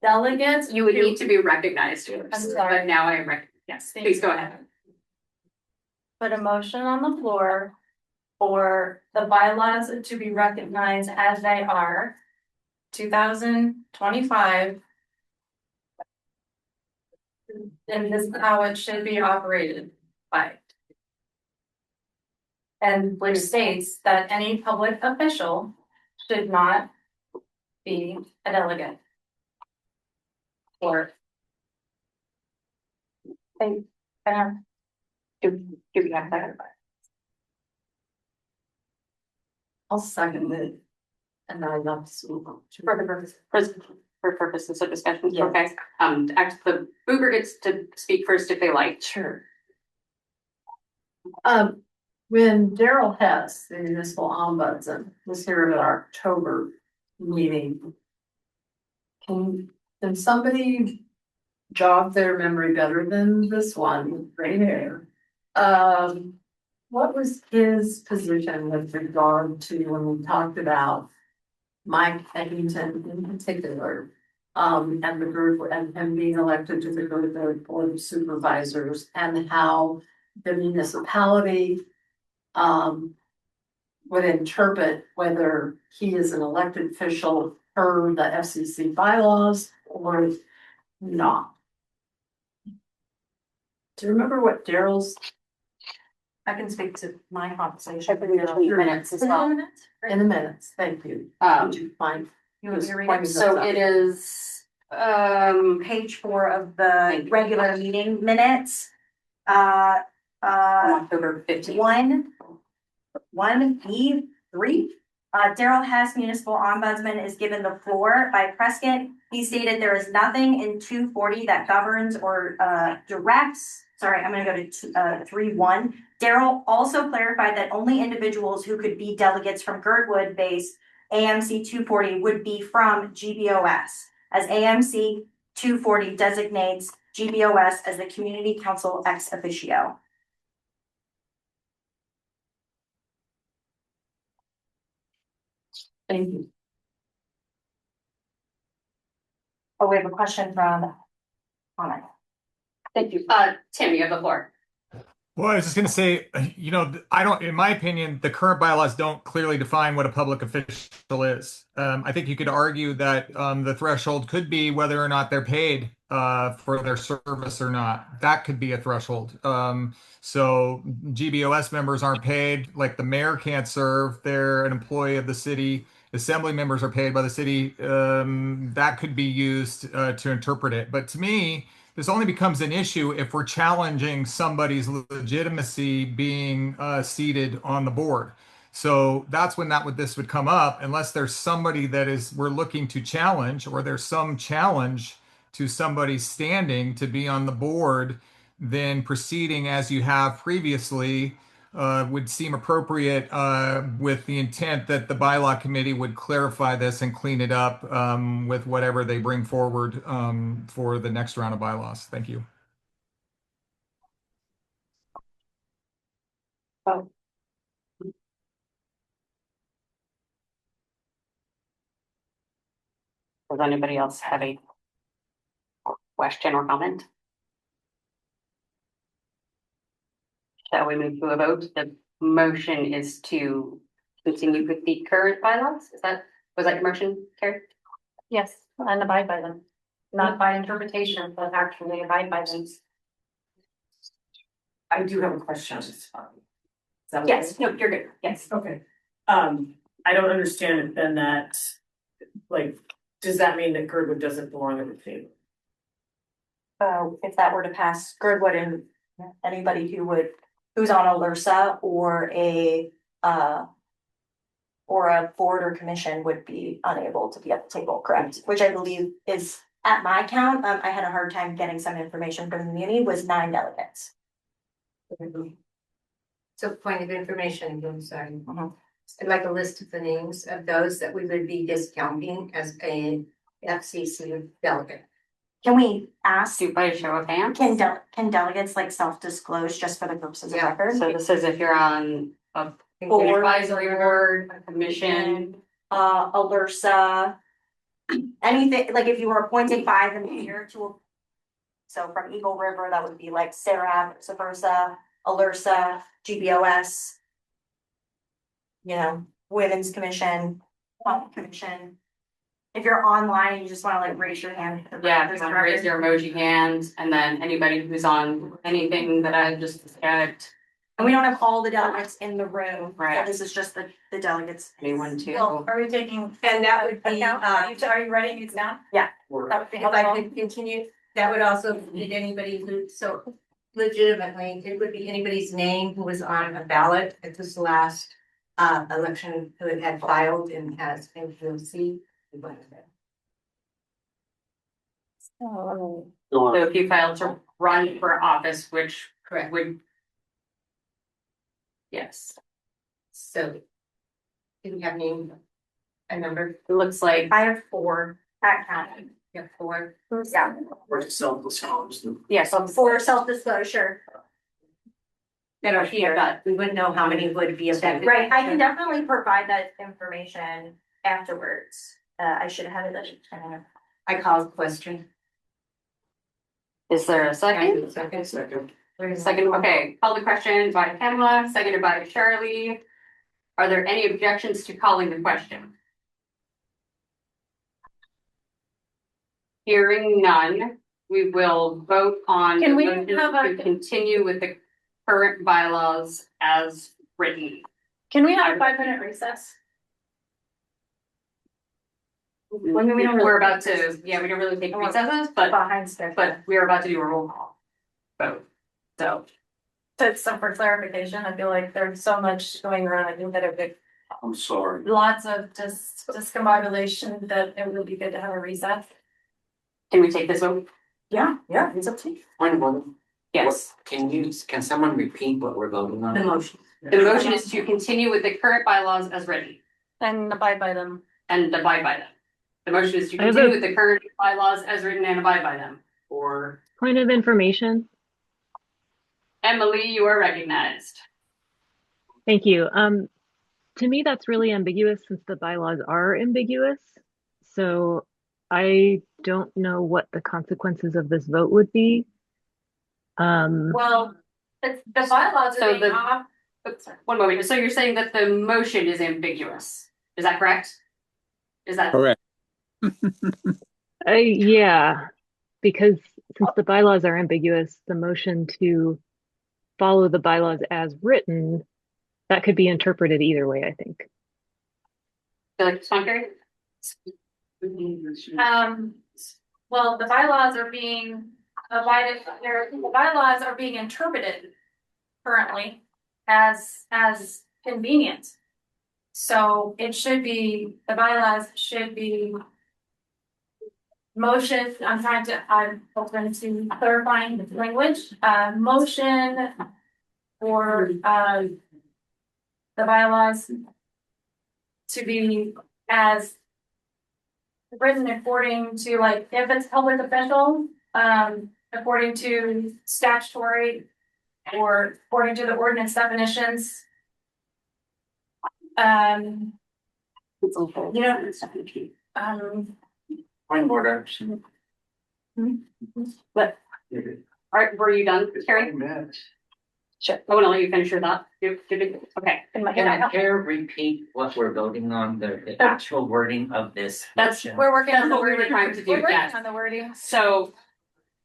delegates. you would need to be recognized I'm first, sorry. but now I recognize. Yes, please go ahead. Put a motion on the floor for the bylaws to be recognized as they are. 2025. And this is how it should be operated by. And which states that any public official should not be a delegate. Or. Do we have that? I'll second it. And I love to move on. For purposes of discussion, Yes. okay, the Boober gets to speak first if they like. Sure. When Daryl Hess, the municipal ombudsman, was here at our October meeting. Can somebody jog their memory better than this one with gray hair? What was his position with regard to when we talked about Mike Eddington in particular, and the group and being elected to the board of supervisors and how the municipality would interpret whether he is an elected official per the FCC bylaws or not. Do you remember what Daryl's? I can speak to my conversation. Minutes as well. In the minutes, thank you. Would you find? You want me to read it? So it is, Page 4 of the regular meeting minutes. October 15th. 1E3. Daryl Hess, municipal ombudsman, is given the floor by Prescott. He stated there is nothing in 240 that governs or directs sorry, I'm gonna go to 3.1. Daryl also clarified that only individuals who could be delegates from Girdwood based AMC 240 would be from GBOS, as AMC 240 designates GBOS as the community council ex officio. Thank you. Oh, we have a question from Connor. Thank you. Tim, you have the floor. Well, I was just going to say, I don't, in my opinion, the current bylaws don't clearly define what a public official is. I think you could argue that the threshold could be whether or not they're paid for their service or not. That could be a threshold. So GBOS members aren't paid, like the mayor can't serve. They're an employee of the city. Assembly members are paid by the city. That could be used to interpret it. But to me, this only becomes an issue if we're challenging somebody's legitimacy being seated on the board. So that's when this would come up, unless there's somebody we're looking to challenge, or there's some challenge to somebody standing to be on the board, then proceeding as you have previously would seem appropriate with the intent that the bylaw committee would clarify this and clean it up with whatever they bring forward for the next round of bylaws. Thank you. Oh. Does anybody else have a question or comment? Shall we move to a vote? The motion is to continue with the current bylaws. Was that your motion, Carrie? Yes, and abide by them, not by interpretation, but actually abide by them. I do have a question. Is that Yes, okay? no, you're good. Yes. Okay. I don't understand it then that, like, does that mean that Girdwood doesn't belong at the table? If that were to pass, Girdwood and anybody who's on a LRSA or a board or commission would be unable to be at the table, correct? Which I believe is, at my count, I had a hard time getting some information from the community, was 9 delegates. So point of information, I'm sorry. I'd like a list of the names of those that we would be discounting as a FCC delegate. Can we ask? Do by show of hands? Can delegates like self-disclose just for the purposes of record? So this is if you're on a Board. advisory board, a commission. A LRSA, anything, like if you were appointed by the mayor so from Eagle River, that would be like Sarah, vice versa, LRSA, GBOS. Women's commission, commission. If you're online and you just wanna like raise your hand. Yeah, if you want to raise your emoji hand, and then anybody who's on anything that I just described. And we don't have all the delegates in the room. Right. So this is just the delegates. Anyone too. Well, are we taking? And that would be, Are you writing these down? Yeah. That would be if I helpful. could continue, that would also be anybody who, so legitimately, it would be anybody's name who was on a ballot at this last election, who had filed and has FCC. So if you filed to run for office, which Correct. would. Yes, So. Do you have name, a number? it looks like, I have 4 at county. You have 4. Yeah. Or self-disclosed. yes, For self-disclosure. That are here, but we wouldn't know how many would be affected. Right, I can definitely provide that information afterwards. I should have it. I call the question. is there a second? Second. Second. Second, okay, call the question by Pamela, seconded by Charlie. Are there any objections to calling the question? Hearing none, we will vote on. Can we the motion have a- to continue with the current bylaws as written. Can we have a 5-minute recess? We're about to, we don't really take recesses, but we're about to do a roll call vote. So. For clarification, I feel like there's so much going around. I think that it would I'm sorry. lots of discombobulation that it would be good to have a recess. Can we take this vote? Yeah, it's up to you. Yes, Can someone repeat what we're voting on? The motion. the motion is to continue with the current bylaws as written And abide by them. and abide by them. The motion is to I have continue a- with the current bylaws as written and abide by them. Or Point of information. Emily, you are recognized. Thank you. To me, that's really ambiguous since the bylaws are ambiguous. So I don't know what the consequences of this vote would be. Well, it's the bylaws So are being the- off. Oops, sorry. One moment. So you're saying that the motion is ambiguous. Is that correct? Is that Correct. Yeah, because since the bylaws are ambiguous, the motion to follow the bylaws as written, that could be interpreted either way, I think. feel like it's fine, Carrie? Well, the bylaws are being abided, the bylaws are being interpreted currently as convenient. So it should be, the bylaws should be motion, I'm open to clarifying the language, motion for, the bylaws to be as written according to, like, if it's public official, according to statutory or according to the ordinance definitions. You know, Point of order. But, all right, were you done, Carrie? Sure. I want to let you finish your thought. Okay. Can I repeat what we're voting on, the actual wording of this? That's, motion? we're working on the That's what we were wording. trying to do, We're working yes. on the wording. So,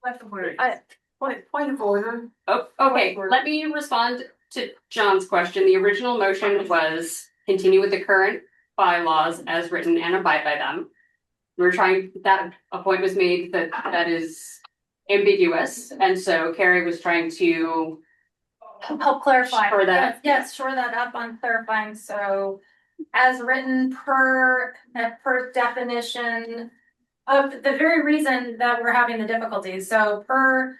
What's the word? Point of order. oh, okay, let me respond to John's question. The original motion was continue with the current bylaws as written and abide by them. We're trying, that a point was made that is ambiguous, and so Carrie was trying to Help clarify. Shore that up. Yes, shore that up on clarifying, so as written per definition of the very reason that we're having the difficulties, so per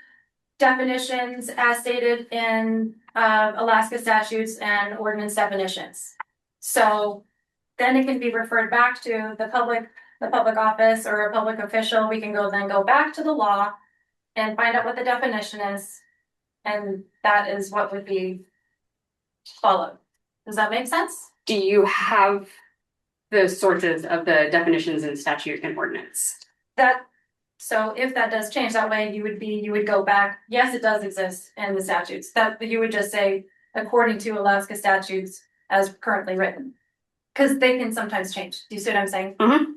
definitions as stated in Alaska statutes and ordinance definitions. So then it can be referred back to the public office or a public official. We can go back to the law and find out what the definition is. And that is what would be followed. Does that make sense? do you have the sources of the definitions in statute and ordinance? So if that does change, that way you would go back, yes, it does exist in the statutes, that you would just say, according to Alaska statutes as currently written. Cause they can sometimes change. Do you see what I'm saying? Mm-hmm.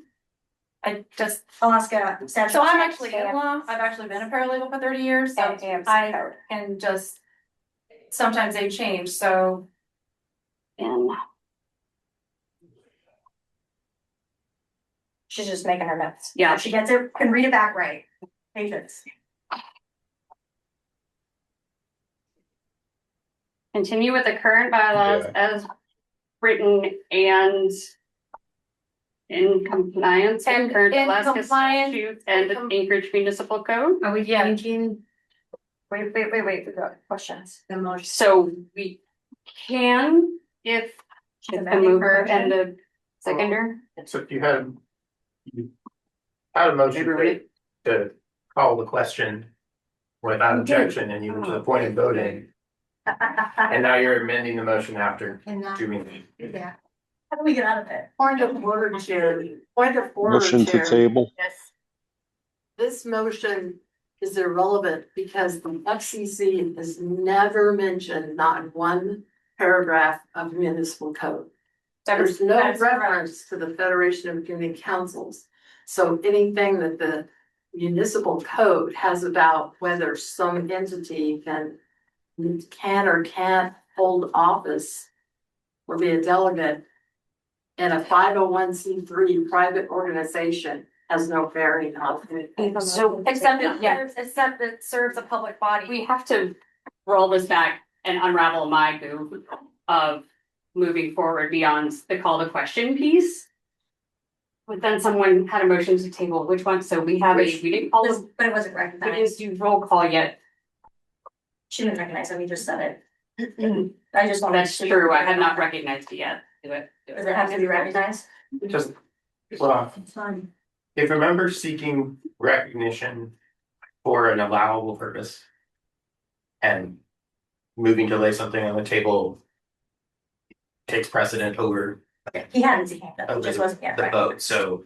I just, Alaska statute. so I'm actually in law, I've actually been a paralegal for 30 years, so I can just, sometimes they change, so. And She's just making her notes. Yeah. If she gets it, can read it back right. Patience. continue with the current bylaws as written and in compliance with And current in Alaska compliance- statutes and Anchorage Municipal Code. Are we changing Wait, we got questions. the motion? So we can, if the amending mover motion? and the seconder. So if you had a motion to call the question without objection and you were to the point of voting, and now you're amending the motion after doing it. Yeah. How do we get out of it? Point of order, Chair. Point of order, Motion to Chair. table. Yes. This motion is irrelevant because the FCC has never mentioned, not in one paragraph of municipal code. There's no That's correct. reference to the Federation of Community Councils. So anything that the municipal code has about whether some entity can or can't hold office or be a delegate in a 501c3 private organization has no bearing on it. So Except it serves a public body. we have to roll this back and unravel my goo of moving forward beyond the call to question piece. But then someone had a motion to table which one, so we have we didn't call this, But it wasn't we recognized. didn't do roll call yet. She didn't recognize him, he just said it. I just wanted That's to. true. I had not recognized it yet. Do it. Does it have to be recognized? Just, well, It's fine. if a member seeking recognition for an allowable purpose and moving to lay something on the table takes precedent over He hadn't seen him, though. He over just wasn't yet the vote, recognized. so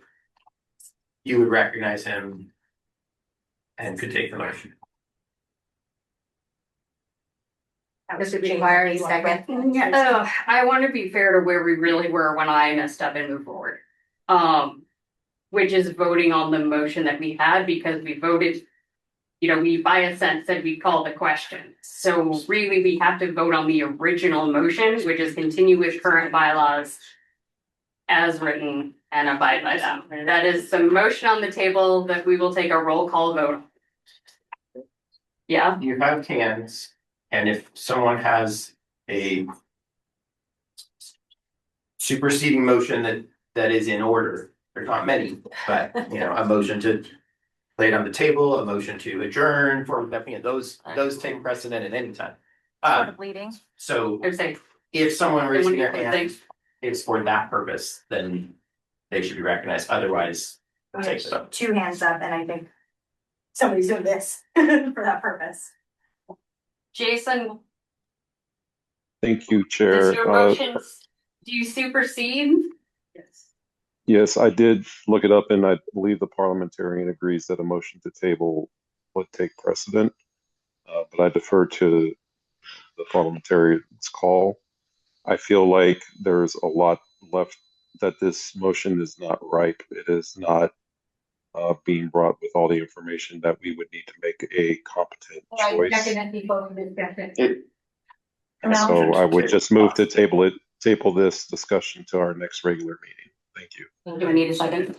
you would recognize him and could take the motion. This would require a second. Yeah, I want to be fair to where we really were when I messed up and moved forward. Which is voting on the motion that we had because we voted, we by a sense said we called the question. So really we have to vote on the original motion, which is continue with current bylaws as written and abide by them. That is the motion on the table that we will take a roll call vote. Yeah, You have hands, and if someone has a superseding motion that is in order, there's not many, but a motion to lay it on the table, a motion to adjourn for those take precedent at any time. Bleeding. So I would say. if someone raising their When you hand is for that purpose, then they should be recognized. Otherwise, take it up. 2 hands up, and I think somebody's doing this for that purpose. Jason, Thank you, Chair. does your motion, do you supersede? Yes, I did look it up, and I believe the parliamentarian agrees that a motion to table would take precedent. But I defer to the parliamentarian's call. I feel like there's a lot left, that this motion is not ripe. It is not being brought with all the information that we would need to make a competent choice. So I would just move to table this discussion to our next regular meeting. Thank you. Do I need a second?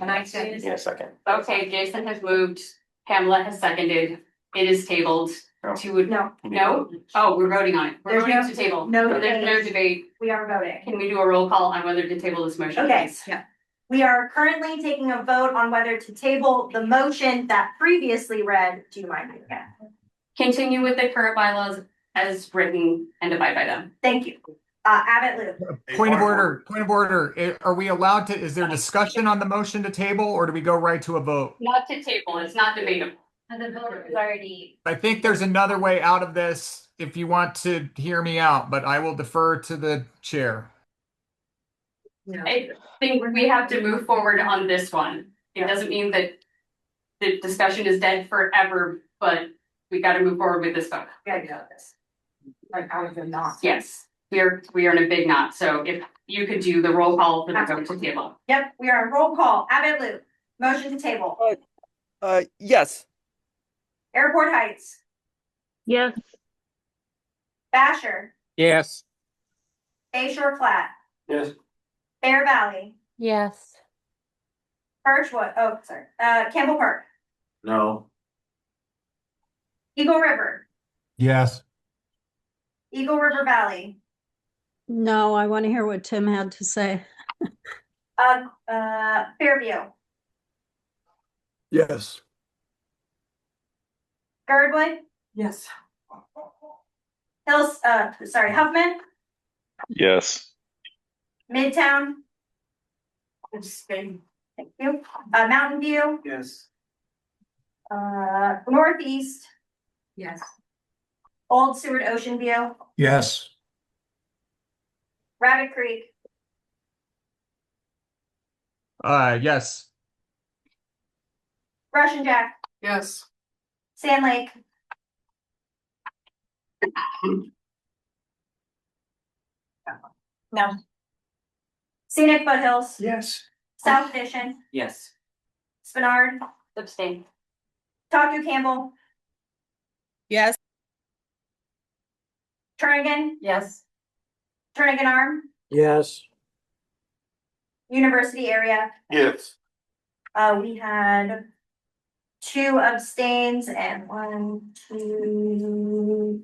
Yeah, second. Okay, Jason has moved, Pamela has seconded, it is tabled to. No? Oh, we're voting on it. We're There's voting to table. no There's no debate. We are voting. Can we do a roll call on whether to table this motion? Okay, please? yeah. We are currently taking a vote on whether to table the motion that previously read. Do you mind reading it? Continue with the current bylaws as written and abide by them. Thank you. Abbott Lou. Point of order. Are we allowed to, is there discussion on the motion to table or do we go right to a vote? Not to table, it's not debatable. And the vote is already. I think there's another way out of this if you want to hear me out, but I will defer to the chair. I think we have to move forward on this one. It doesn't mean that the discussion is dead forever, but we gotta move forward with this vote. We gotta get out of this. Like out of the knot. Yes, we are in a big knot, so if you could do the roll call for the vote to table. Yep, we are on roll call. Abbott Lou. Motion to table. Yes. Airport Heights. Yes. Basher. Yes. Bayshore Flat. Yes. Bear Valley. Yes. Birchwood. Oh, sorry. Campbell Park. No. Eagle River. Yes. Eagle River Valley. No, I want to hear what Tim had to say. Fairview. Yes. Girdwood. Yes. Huffman. Yes. Midtown. Thank you. Mountain View. Yes. Northeast. Yes. Old Seward Ocean View. Yes. Rabbit Creek. Yes. Russian Jack. Yes. Sand Lake. No. Scenic Foothills. Yes. South Edition. Yes. Spinard. Abstain. Talk to Campbell. Yes. Turnigan. Yes. Turnigan Arm. Yes. University Area. Yes. We had 2 abstains and 1, 2,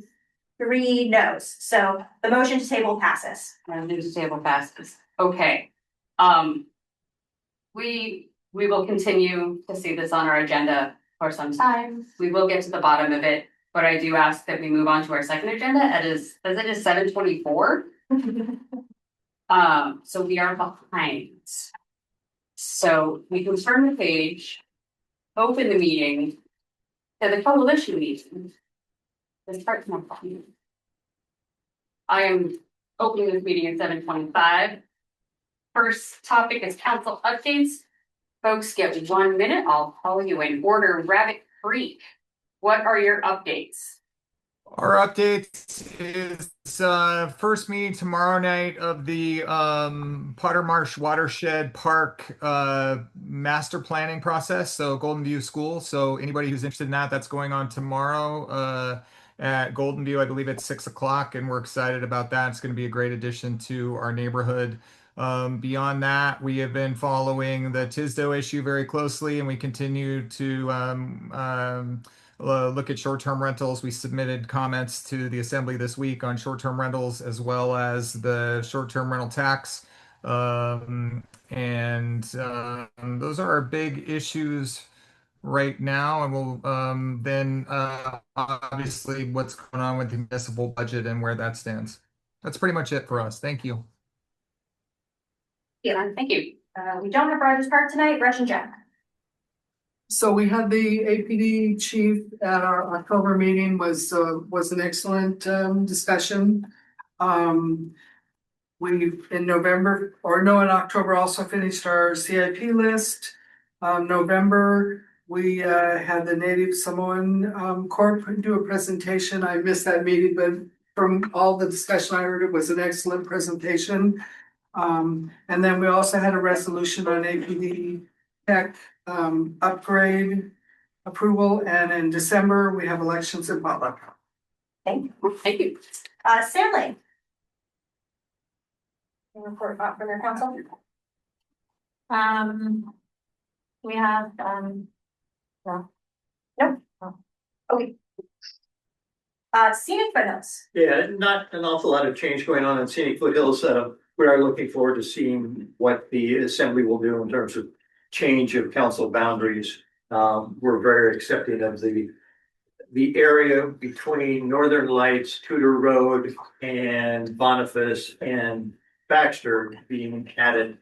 3 no's. So the motion to table passes. And news table passes. Okay. We will continue to see this on our agenda for some time. We will get to the bottom of it. but I do ask that we move on to our second agenda, as it is 7:24. So we are behind. So we can turn the page, open the meeting to the coalition meeting. Let's start from the meeting. I am opening this meeting at 7:25. First topic is council updates. Folks get 1 minute. I'll call you in order. Rabbit Creek, what are your updates? Our updates is first meeting tomorrow night of the Potter Marsh Watershed Park master planning process. So Golden View School. So anybody who's interested in that, that's going on tomorrow at Golden View. I believe it's 6 o'clock, and we're excited about that. It's going to be a great addition to our neighborhood. Beyond that, we have been following the Tisdale issue very closely, and we continue to look at short-term rentals. We submitted comments to the assembly this week on short-term rentals as well as the short-term rental tax. Those are our big issues right now. And we'll then obviously what's going on with the municipal budget and where that stands. That's pretty much it for us. Thank you. Yeah, thank you. We don't have Rogers Park tonight. Russian Jack. So we had the APD chief at our October meeting, was an excellent discussion. We in October also finished our CIP list. November, we had the Native Samoan Corp do a presentation. I missed that meeting, but from all the discussion I heard, it was an excellent presentation. And then we also had a resolution on APD tech upgrade approval, and in December we have elections in Butler. Thank you. Thank you. Stanley. Report back from your council. We have, no. Nope. Okay. Scenic foothills. Yeah, not an awful lot of change going on in Scenic Foothills. We are looking forward to seeing what the assembly will do in terms of change of council boundaries. We're very accepting of the area between Northern Lights, Tudor Road, and Boniface and Baxter being added,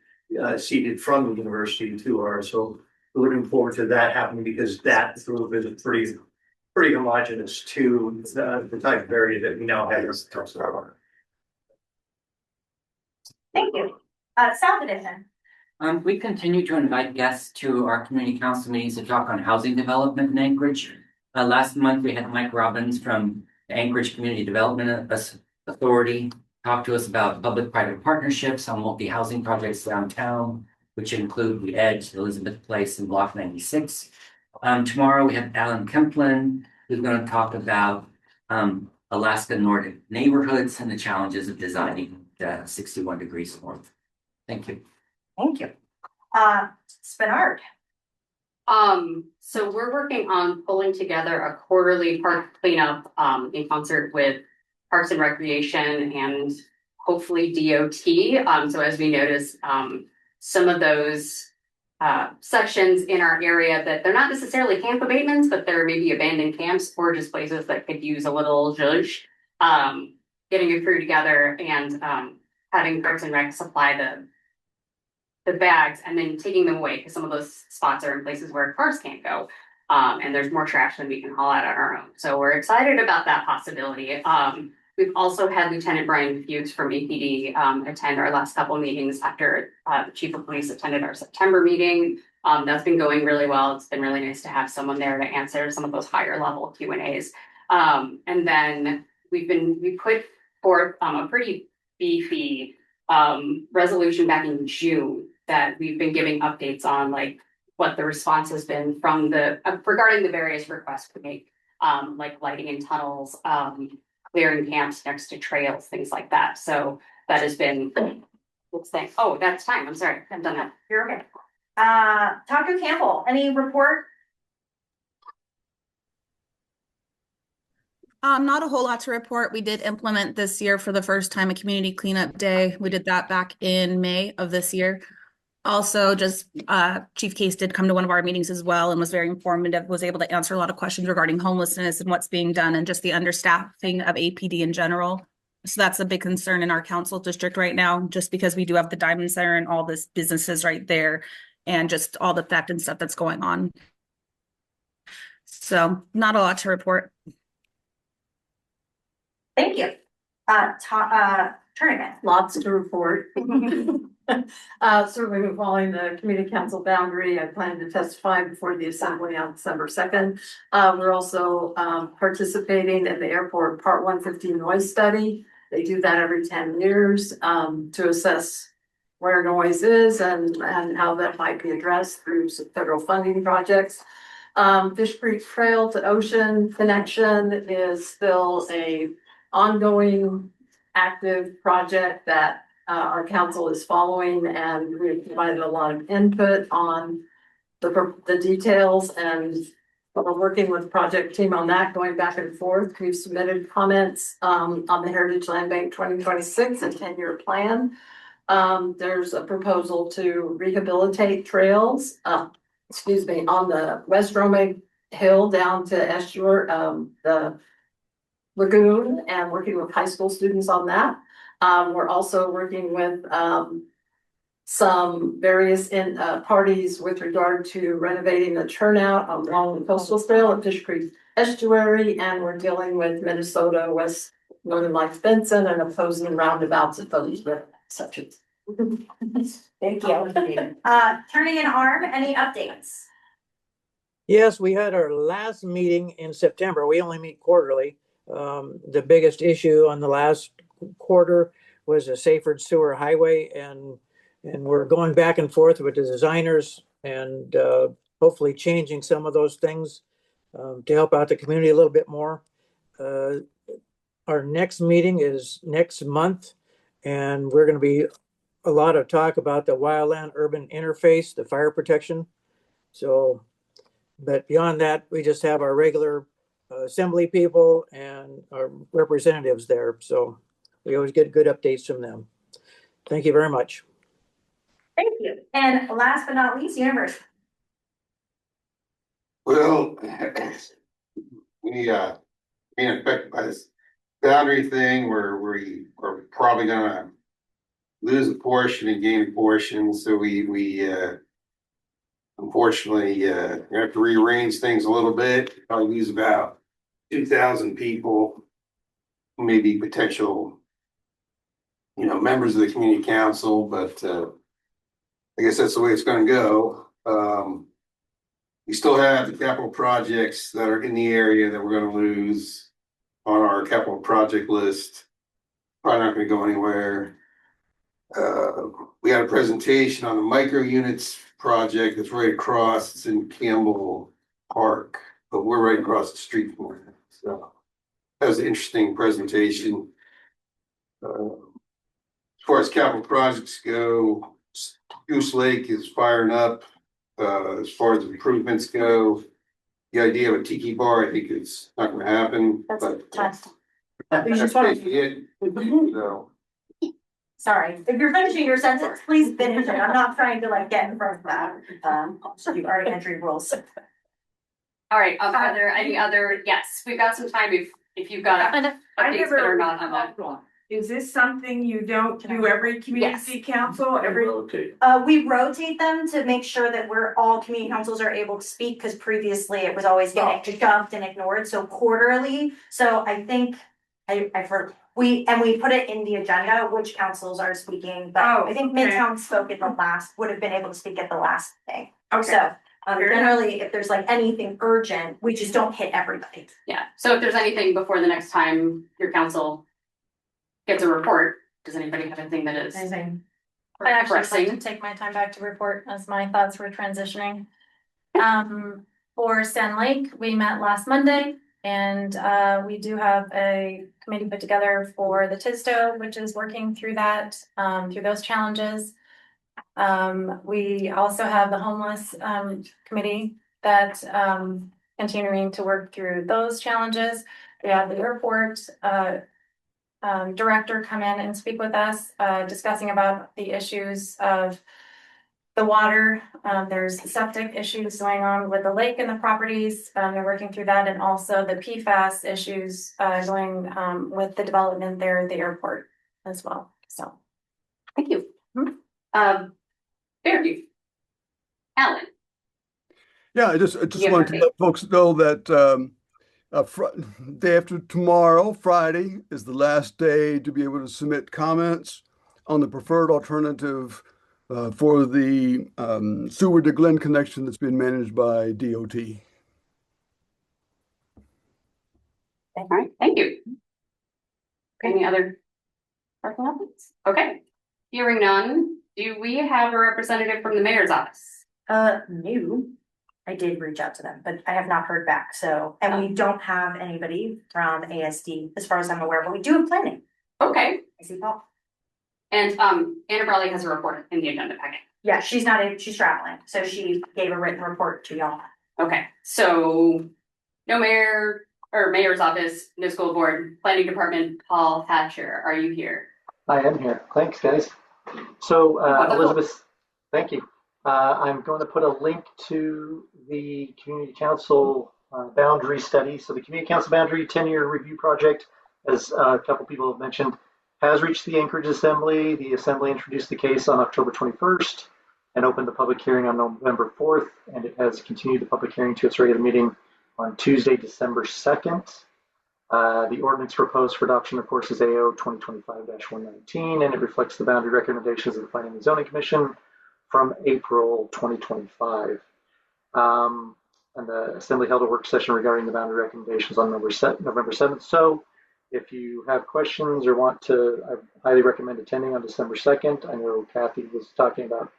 seated from the university to ours. So we're looking forward to that happening because that group is pretty homogeneous to the type of area that we now have. Thank you. South Division. We continue to invite guests to our community council meetings to talk on housing development in Anchorage. Last month, we had Mike Robbins from the Anchorage Community Development Authority talk to us about public-private partnerships on multi-housing projects downtown, which include the Edge, Elizabeth Place, and Block 96. Tomorrow, we have Alan Kemplin, who's going to talk about Alaska Nordic neighborhoods and the challenges of designing 61 degrees north. Thank you. Thank you. Spinard. So we're working on pulling together a quarterly park cleanup in concert with Parks and Recreation and hopefully DOT. So as we notice, some of those sections in our area that they're not necessarily camp abatements, but they're maybe abandoned camps or just places that could use a little zhuzh. Getting a crew together and having Parks and Rec supply the bags and then taking them away because some of those spots are in places where cars can't go. And there's more trash than we can haul out on our own. So we're excited about that possibility. We've also had Lieutenant Brian Fuchs from APD attend our last couple of meetings after the Chief of Police attended our September meeting. That's been going really well. It's been really nice to have someone there to answer some of those higher level Q&As. And then we put forth a pretty beefy resolution back in June that we've been giving updates on, like what the response has been from regarding the various requests we make, like lighting in tunnels, clearing camps next to trails, things like that. So that has been, let's say, oh, that's time. I'm sorry, I've done that. You're okay. Taco Campbell, any report? Not a whole lot to report. We did implement this year for the first time a community cleanup day. We did that back in May of this year. Also, just Chief Case did come to one of our meetings as well and was very informative, was able to answer a lot of questions regarding homelessness and what's being done and just the understaffing of APD in general. So that's a big concern in our council district right now, just because we do have the Diamond Center and all this businesses right there and just all the theft and stuff that's going on. So not a lot to report. Thank you. Tournament. Lots to report. Certainly following the community council boundary, I plan to testify before the assembly on December 2nd. We're also participating in the airport Part 150 noise study. They do that every 10 years to assess where noise is and how that might be addressed through some federal funding projects. Fish Creek Trail to Ocean Connection is still a ongoing active project that our council is following, and we provided a lot of input on the details, and we're working with the project team on that, going back and forth. We've submitted comments on the Heritage Land Bank 2026 and 10-year plan. There's a proposal to rehabilitate trails, on the West Romig Hill down to Estuary, the Lagoon, and working with high school students on that. We're also working with some various parties with regard to renovating the turnout along the coastal trail at Fish Creek Estuary, and we're dealing with Minnesota West Northern Lights Benson and opposing roundabouts at those sections. Thank you. Turning an arm, any updates? Yes, we had our last meeting in September. We only meet quarterly. The biggest issue on the last quarter was a Saferd Sewer Highway, and we're going back and forth with the designers and hopefully changing some of those things to help out the community a little bit more. Our next meeting is next month, and we're going to be a lot of talk about the wildland urban interface, the fire protection. So, but beyond that, we just have our regular assembly people and our representatives there. So we always get good updates from them. Thank you very much. Thank you. And last but not least, University. Well, we being affected by this boundary thing where we are probably gonna lose a portion and gain a portion. So we unfortunately have to rearrange things a little bit. Probably lose about 2,000 people, maybe potential, members of the community council, but I guess that's the way it's gonna go. We still have the capital projects that are in the area that we're gonna lose on our capital project list. Probably not gonna go anywhere. We had a presentation on the micro units project that's right across. It's in Campbell Park, but we're right across the street from it. So that was an interesting presentation. As far as capital projects go, Goose Lake is firing up. As far as improvements go, the idea of a tiki bar, I think it's not gonna happen. That's but tough. that's basically it. So, Sorry, if you're finishing your sentence, please finish it. I'm not trying to get in front of that. You've already entered rules. All right, are there any other, yes, we've got some time if you've got updates that are not on that. Is this something you don't do every community council, We rotate them to make sure that all community councils are able to speak, because previously it was always getting shoved and ignored, so quarterly. So I think I've heard, we put it in the agenda, which councils are speaking, but I think Midtown spoke at the last, would have been able to speak at the last thing. Okay. So generally, if there's anything urgent, we just don't hit everybody. Yeah, so if there's anything before the next time your council gets a report, does anybody have anything that is? Amazing. I actually like to take my time back to report as my thoughts were transitioning. For Sand Lake, we met last Monday, and we do have a committee put together for the TISTO, which is working through that, through those challenges. We also have the homeless committee that continuing to work through those challenges. We have the airport director come in and speak with us, discussing about the issues of the water, there's septic issues going on with the lake and the properties. They're working through that, and also the PFAS issues going with the development there at the airport as well. So, Thank you. Fairview. Alan. Yeah, I just Yeah, wanted to right. let folks know that day after tomorrow, Friday, is the last day to be able to submit comments on the preferred alternative for the Seward to Glen connection that's been managed by DOT. All right, thank you. Any other comments? Okay, hearing none, do we have a representative from the mayor's office? No, I did reach out to them, but I have not heard back, so, and we don't have anybody from ASD as far as I'm aware, but we do have planning. Okay. I see Paul. And Anna Brawley has a report in the agenda packet. Yeah, she's not in, she's traveling, so she gave a written report to y'all. Okay, so no mayor or mayor's office, no school board, planning department, Paul Hatcher, are you here? I am here. Thanks, guys. So, Wonderful. Elizabeth, thank you. I'm going to put a link to the Community Council boundary study. So the Community Council Boundary 10-year review project, as a couple people have mentioned, has reached the Anchorage Assembly. The Assembly introduced the case on October 21st and opened the public hearing on November 4th, and it has continued the public hearing to its regular meeting on Tuesday, December 2nd. The ordinance proposed for adoption, of course, is AO 2025-119, and it reflects the boundary recommendations of the Planning and Zoning Commission from April 2025. And the Assembly held a work session regarding the boundary recommendations on November 7th. So if you have questions or want to, I highly recommend attending on December 2nd. I know Kathy was talking about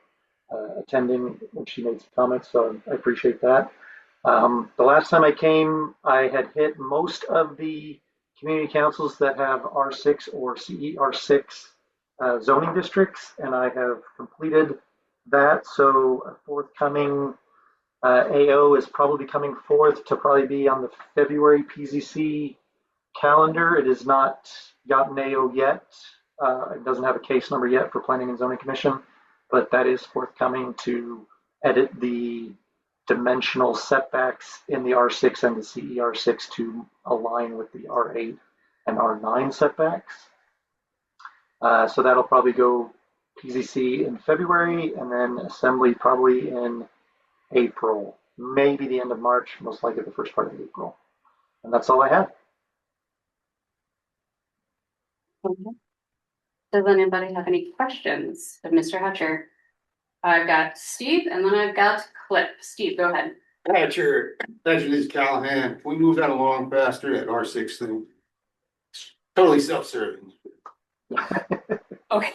attending when she made some comments, so I appreciate that. The last time I came, I had hit most of the community councils that have R6 or CER6 zoning districts, and I have completed that. So a forthcoming AO is probably coming forth to probably be on the February PZC calendar. It has not gotten AO yet. It doesn't have a case number yet for Planning and Zoning Commission, but that is forthcoming to edit the dimensional setbacks in the R6 and the CER6 to align with the R8 and R9 setbacks. So that'll probably go PZC in February, and then Assembly probably in April, maybe the end of March, most likely the first part of April. And that's all I have. Okay. Does anybody have any questions of Mr. Hatcher? I've got Steve, and then I've got Cliff. Steve, go ahead. Hatcher, this is Callahan. We moved that along faster, that R6 thing. Totally self-serving. Okay.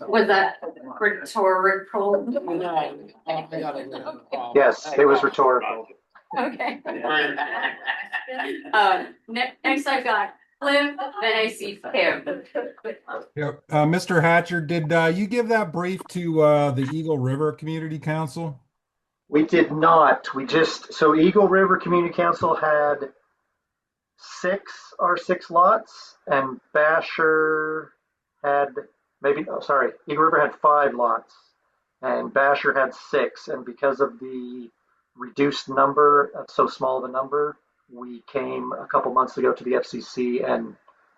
Was that rhetorical? Yes, it was rhetorical. Okay. Next I've got Cliff, then I see Kim. Yeah, Mr. Hatcher, did you give that brief to the Eagle River Community Council? We did not. So Eagle River Community Council had 6 R6 lots, and Basher had Eagle River had 5 lots, and Basher had 6. And because of the reduced number, so small of a number, we came a couple months ago to the FCC and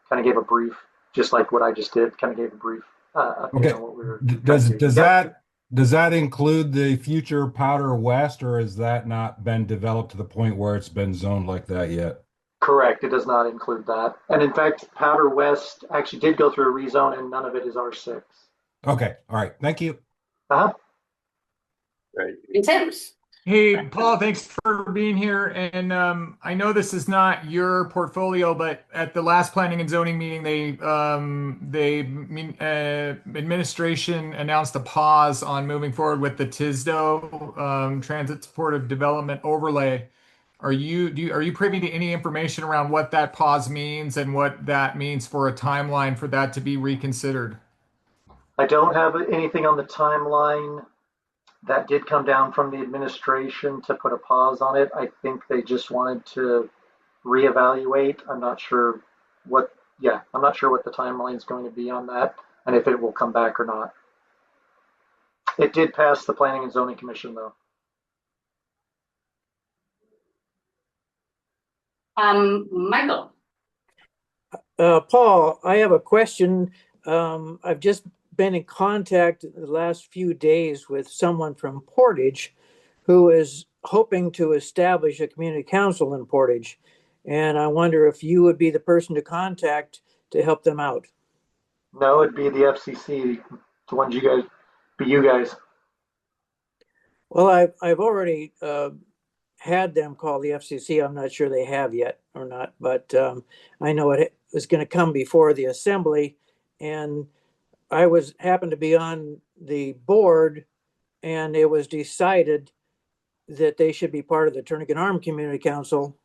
kind of gave a brief, just like what I just did, kind of gave a brief update on what we were. Does that include the future Powder West, or has that not been developed to the point where it's been zoned like that yet? Correct. It does not include that. And in fact, Powder West actually did go through a rezone, and none of it is R6. Okay. All right. Thank you. Tim's. Hey, Paul, thanks for being here. And I know this is not your portfolio, but at the last planning and zoning meeting, administration announced a pause on moving forward with the Tisdale Transit Supportive Development Overlay. Are you privy to any information around what that pause means and what that means for a timeline for that to be reconsidered? I don't have anything on the timeline. That did come down from the administration to put a pause on it. I think they just wanted to reevaluate. I'm not sure what the timeline is going to be on that, and if it will come back or not. It did pass the Planning and Zoning Commission, though. Michael. Paul, I have a question. I've just been in contact the last few days with someone from Portage who is hoping to establish a community council in Portage. And I wonder if you would be the person to contact to help them out. No, it'd be the FCC, the ones you guys. Well, I've already had them call the FCC. I'm not sure they have yet or not, but I know it was going to come before the assembly, and I happened to be on the board, and it was decided that they should be part of the Tourniquet Arm Community Council.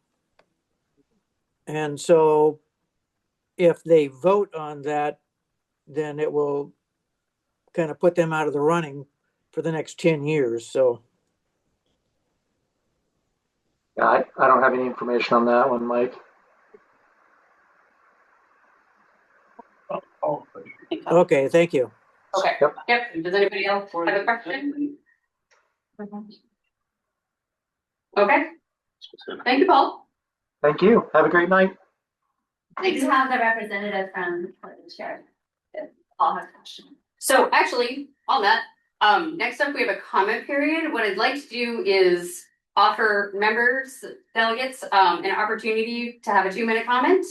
And so if they vote on that, then it will kind of put them out of the running for the next 10 years. So Yeah, I don't have any information on that one, Mike. okay, thank you. Okay. Yep. Does anybody else have a question? Okay. Thank you, Paul. Thank you. Have a great night. Thanks. have the representative from the chair. I'll have a question. So actually, on that, next up we have a comment period. What I'd like to do is offer members, delegates, an opportunity to have a 2-minute comment.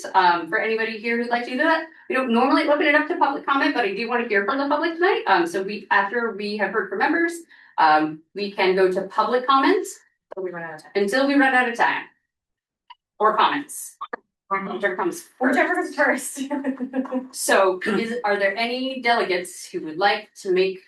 For anybody here who'd like to do that. We don't normally open it up to public comment, but I do want to hear from the public tonight. So after we have heard from members, we can go to public comments Until we run out of time. until we run out of time. Or comments. Whichever comes first. So are there any delegates who would like to make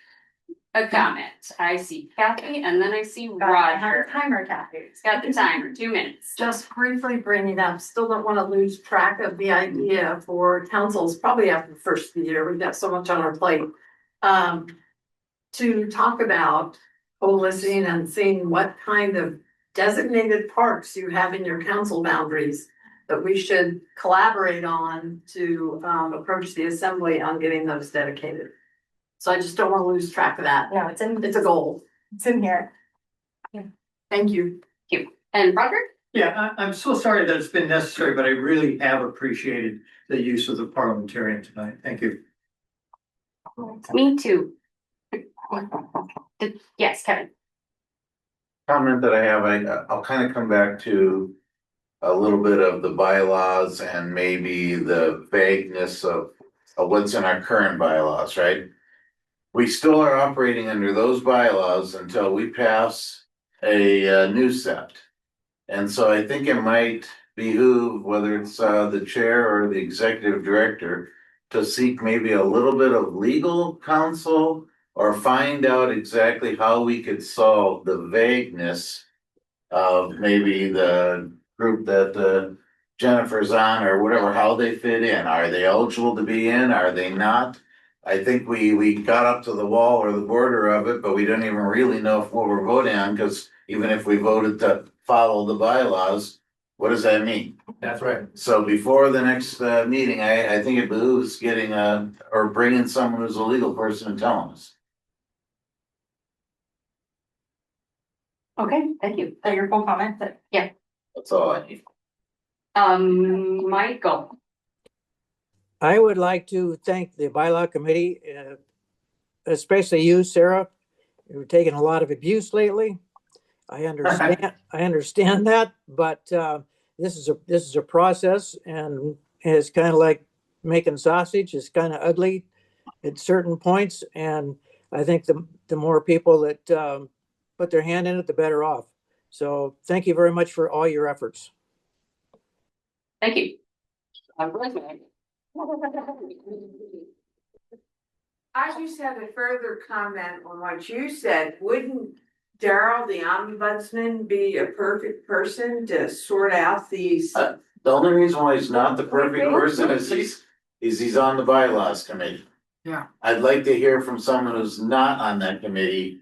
a comment? I see Kathy and then I see Roger. Timer, Kathy. It's got the timer, 2 minutes. Just briefly bringing up, still don't want to lose track of the idea for councils, probably after the first of the year, we've got so much on our plate. To talk about coalescing and seeing what kind of designated parks you have in your council boundaries that we should collaborate on to approach the assembly on getting those dedicated. So I just don't want to lose track of that. No, It's a goal. It's in here. Thank you. Thank you. And Roger? Yeah, I'm so sorry that it's been necessary, but I really have appreciated the use of the parliamentarian tonight. Thank you. Me too. Yes, Kevin. Comment that I have, I'll kind of come back to a little bit of the bylaws and maybe the vagueness of what's in our current bylaws, right? We still are operating under those bylaws until we pass a new set. And so I think it might behoove, whether it's the chair or the executive director, to seek maybe a little bit of legal counsel or find out exactly how we could solve the vagueness of maybe the group that Jennifer's on or whatever, how they fit in. Are they eligible to be in? Are they not? I think we got up to the wall or the border of it, but we don't even really know what we're voting on, because even if we voted to follow the bylaws, what does that mean? That's right. So before the next meeting, I think it behooves getting or bringing someone who's a legal person and telling us. Okay, thank you. Your full comment, but Yeah. That's all I need. Michael. I would like to thank the bylaw committee, especially you, Sarah. You're taking a lot of abuse lately. I understand that, but this is a process, and it's kind of like making sausage. It's kind of ugly at certain points, and I think the more people that put their hand in it, the better off. So thank you very much for all your efforts. Thank you. I just have a further comment on what you said. Wouldn't Daryl, the ombudsman, be a perfect person to sort out these? The only reason why he's not the perfect person is he's on the bylaws committee. Yeah. I'd like to hear from someone who's not on that committee.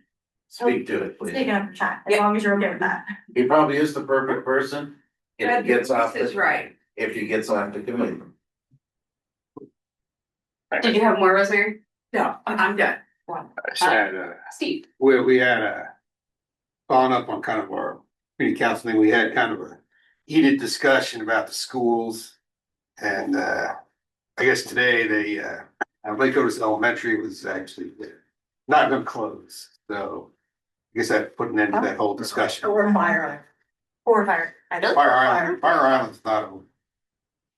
Speak to it, please. Speaking up for chat, as long as you're okay with that. He probably is the perfect person if he gets off. This is right. If he gets off the committee. Did you have more, Rosemary? No, I'm done. I said, Steve. we had following up on kind of our community council thing, we had kind of a heated discussion about the schools. And I guess today Lake Otis Elementary was actually not gonna close. So I guess that put an end to that whole discussion. Or Fire Fire Island's not open.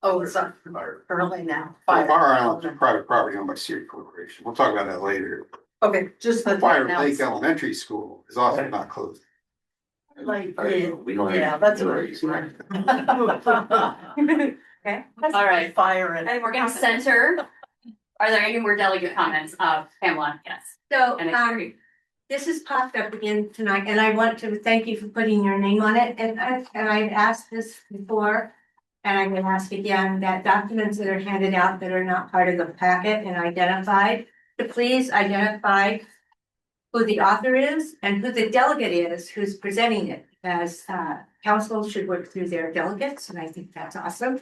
Oh, it's not early now. Fire Island's a private property owned by Siri Corporation. We'll talk about that later. Okay, just the. Fire Lake Elementary School is also not closed. Like, yeah, that's what. Okay, all right. Fire it. And we're gonna center. Are there any more delegate comments? Pamela, yes. So, And it's this has popped up again tonight, and I want to thank you for putting your name on it, and I've asked this before. And I'm gonna ask again, that documents that are handed out that are not part of the packet and identified, to please identify who the author is and who the delegate is who's presenting it, as council should work through their delegates, and I think that's awesome.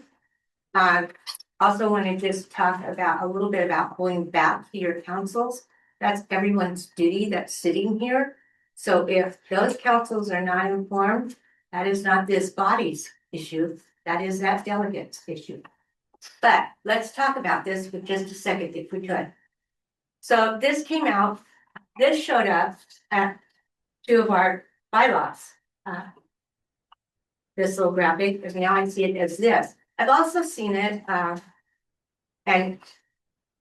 Also want to just talk about a little bit about going back to your councils. That's everyone's duty that's sitting here. So if those councils are not informed, that is not this body's issue. That is that delegate's issue. But let's talk about this for just a second, if we could. So this came out, this showed up at two of our bylaws. This little graphic, because now I see it as this. I've also seen it, and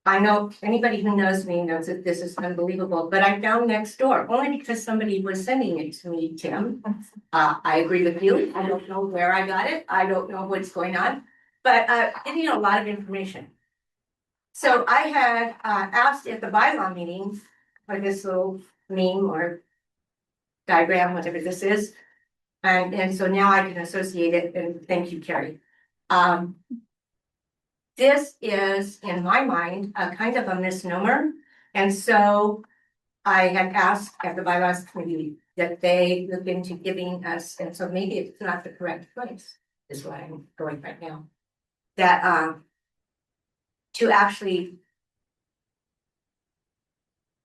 I know anybody who knows me knows that this is unbelievable, but I found next door, only because somebody was sending it to me, Tim. I agree with you. I don't know where I got it. I don't know what's going on, but getting a lot of information. So I had asked at the bylaw meeting for this little meme or diagram, whatever this is. And so now I can associate it, and thank you, Carrie. This is, in my mind, a kind of a misnomer. And so I had asked at the bylaws committee that they look into giving us, and so maybe it's not the correct place, is what I'm going right now. That to actually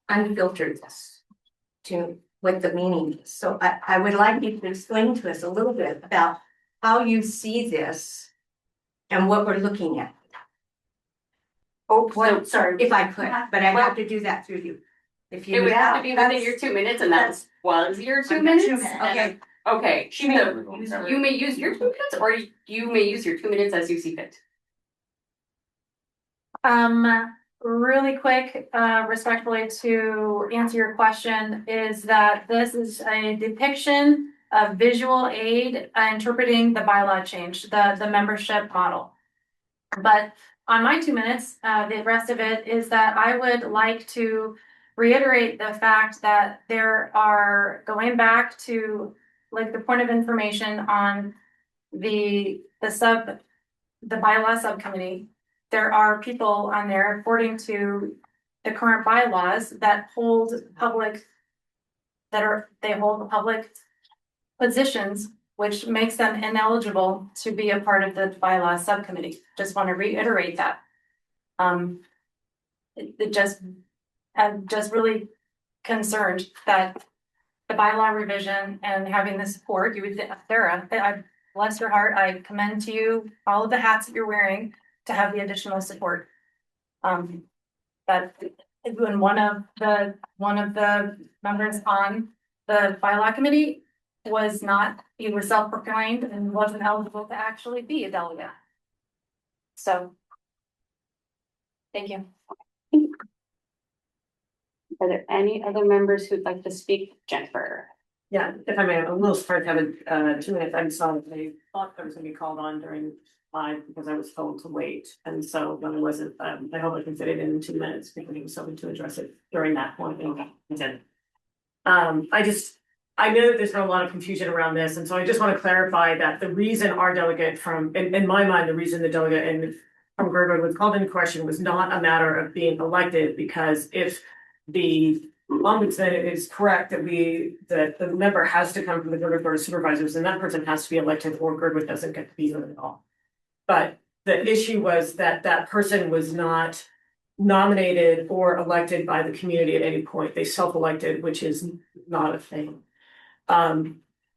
unfilter this to what the meaning is. So I would like you to explain to us a little bit about how you see this and what we're looking at. Oh, well, sorry, if I could, but I have to do that through you. If you It would have to be within your 2 minutes, and that was your 2 minutes. Okay. Okay, so you may use your 2 minutes, or you may use your 2 minutes as you see fit. Really quick, respectfully to answer your question, is that this is a depiction of visual aid interpreting the bylaw change, the membership model. But on my 2 minutes, the rest of it is that I would like to reiterate the fact that there are, going back to like the point of information on the bylaw subcommittee, there are people on there, according to the current bylaws, that hold public, they hold public positions, which makes them ineligible to be a part of the bylaw subcommittee. Just want to reiterate that. I'm just really concerned that the bylaw revision and having the support, Sarah, I bless your heart, I commend to you all of the hats that you're wearing to have the additional support. But when one of the members on the bylaw committee was not, he was self-proclaimed and wasn't eligible to actually be a delegate. So, thank you. Are there any other members who'd like to speak? Jennifer? Yeah, if I may, I'm a little surprised to have 2 minutes. I'm sorry, I thought I was gonna be called on during 5 because I was told to wait. And so when I wasn't, I hope I can fit it in 2 minutes because it was something to address it during that point. I know that there's been a lot of confusion around this, and so I just want to clarify that the reason our delegate in my mind, the reason the delegate from Girdwood was called into question was not a matter of being elected, because if the ombudsman is correct that the member has to come from the Girdwood Board of Supervisors, and that person has to be elected, or Girdwood doesn't get to be there at all. But the issue was that that person was not nominated or elected by the community at any point. They self-elected, which is not a thing.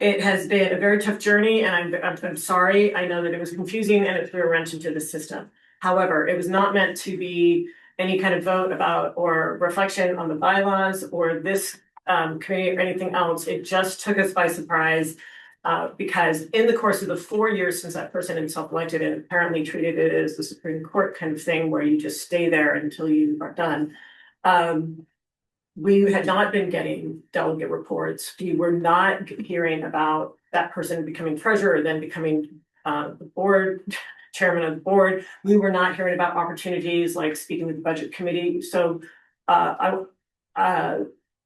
It has been a very tough journey, and I'm sorry. I know that it was confusing and it threw a wrench into the system. However, it was not meant to be any kind of vote about or reflection on the bylaws or this committee or anything else. It just took us by surprise because in the course of the 4 years since that person had self-elected and apparently treated it as the Supreme Court kind of thing where you just stay there until you are done. We had not been getting delegate reports. We were not hearing about that person becoming treasurer, then becoming the board chairman of the board. We were not hearing about opportunities like speaking with the budget committee. So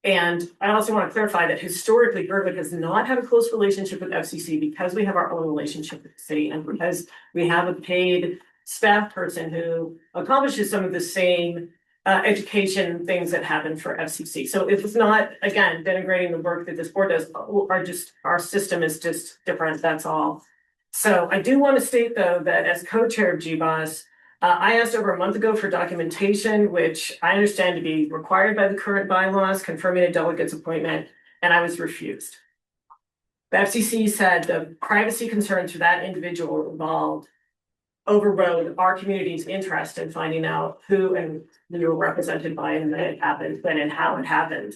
and I also want to clarify that historically, Girdwood has not had a close relationship with FCC because we have our own relationship with the city and because we have a paid staff person who accomplishes some of the same education things that happen for FCC. So if it's not, again, denigrating the work that this board does, our system is just different, that's all. So I do want to state though, that as co-chair of GBOS, I asked over a month ago for documentation, which I understand to be required by the current bylaws, confirming a delegate's appointment, and I was refused. The FCC said the privacy concerns for that individual involved overrode our community's interest in finding out who and we were represented by and when it happened, when and how it happened.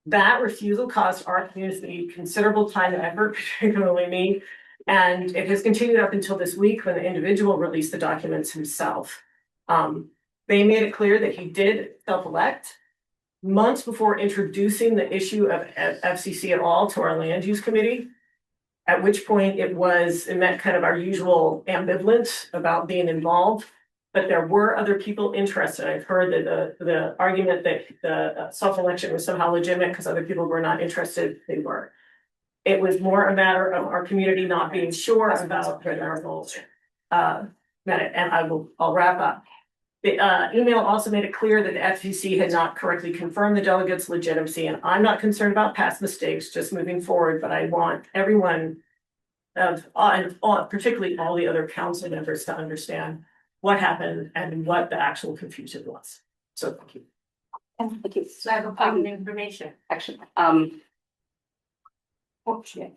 That refusal cost our community considerable time and effort, particularly me, and it has continued up until this week when the individual released the documents himself. They made it clear that he did self-elect months before introducing the issue of FCC at all to our land use committee. At which point it meant kind of our usual ambivalence about being involved, but there were other people interested. I've heard that the argument that the self-election was somehow legitimate because other people were not interested, they were. It was more a matter of our community not being sure about our goals. And I'll wrap up. The email also made it clear that the FCC had not correctly confirmed the delegates' legitimacy, and I'm not concerned about past mistakes, just moving forward, but I want everyone particularly all the other council members to understand what happened and what the actual confusion was. So thank you. Thank you. So I have a point of information. Actually,